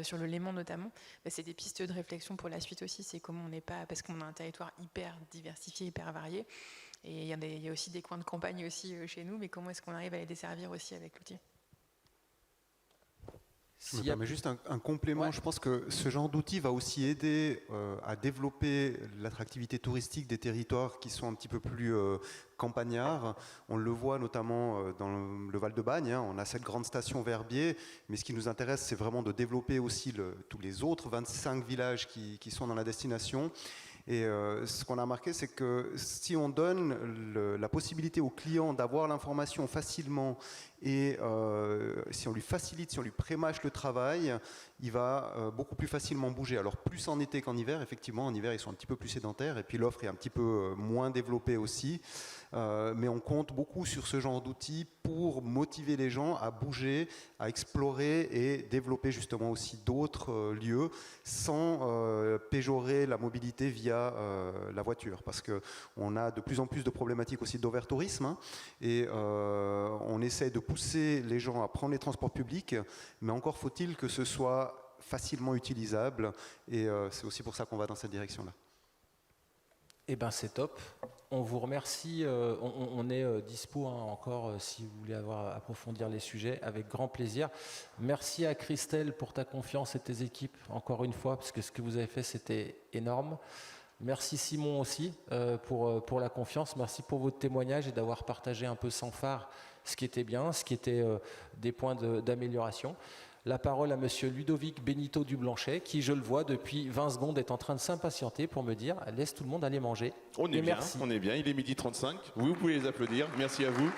sur le Léman notamment. C'est des pistes de réflexion pour la suite aussi, c'est comment on n'est pas, parce qu'on a un territoire hyper diversifié, hyper varié, et il y a aussi des coins de campagne aussi chez nous, mais comment est-ce qu'on arrive à les desservir aussi avec l'outil ? Je me permets juste un complément. Ouais. Je pense que ce genre d'outil va aussi aider à développer l'attractivité touristique des territoires qui sont un petit peu plus campagnards. On le voit notamment dans le Val-de-Bagne. On a cette grande station Verbier, mais ce qui nous intéresse, c'est vraiment de développer aussi tous les autres 25 villages qui sont dans la destination. Et ce qu'on a remarqué, c'est que si on donne la possibilité au client d'avoir l'information facilement et si on lui facilite, si on lui prémâche le travail, il va beaucoup plus facilement bouger. Alors plus en été qu'en hiver, effectivement, en hiver ils sont un petit peu plus sédentaires et puis l'offre est un petit peu moins développée aussi. Mais on compte beaucoup sur ce genre d'outils pour motiver les gens à bouger, à explorer et développer justement aussi d'autres lieux sans péjorer la mobilité via la voiture. Parce qu'on a de plus en plus de problématiques aussi d'overtourisme hein, et on essaie de pousser les gens à prendre les transports publics, mais encore faut-il que ce soit facilement utilisable et c'est aussi pour ça qu'on va dans cette direction-là. Eh bien c'est top. On vous remercie. On est dispo hein, encore si vous voulez approfondir les sujets, avec grand plaisir. Merci à Christelle pour ta confiance et tes équipes, encore une fois, parce que ce que vous avez fait, c'était énorme. Merci Simon aussi pour la confiance. Merci pour votre témoignage et d'avoir partagé un peu sans phare ce qui était bien, ce qui était des points d'amélioration. La parole à monsieur Ludovic Benito Dublanchet, qui, je le vois, depuis 20 secondes, est en train de s'impatienter pour me dire « laisse tout le monde aller manger ». On est bien, il est 12h35. Vous pouvez les applaudir. Merci à vous.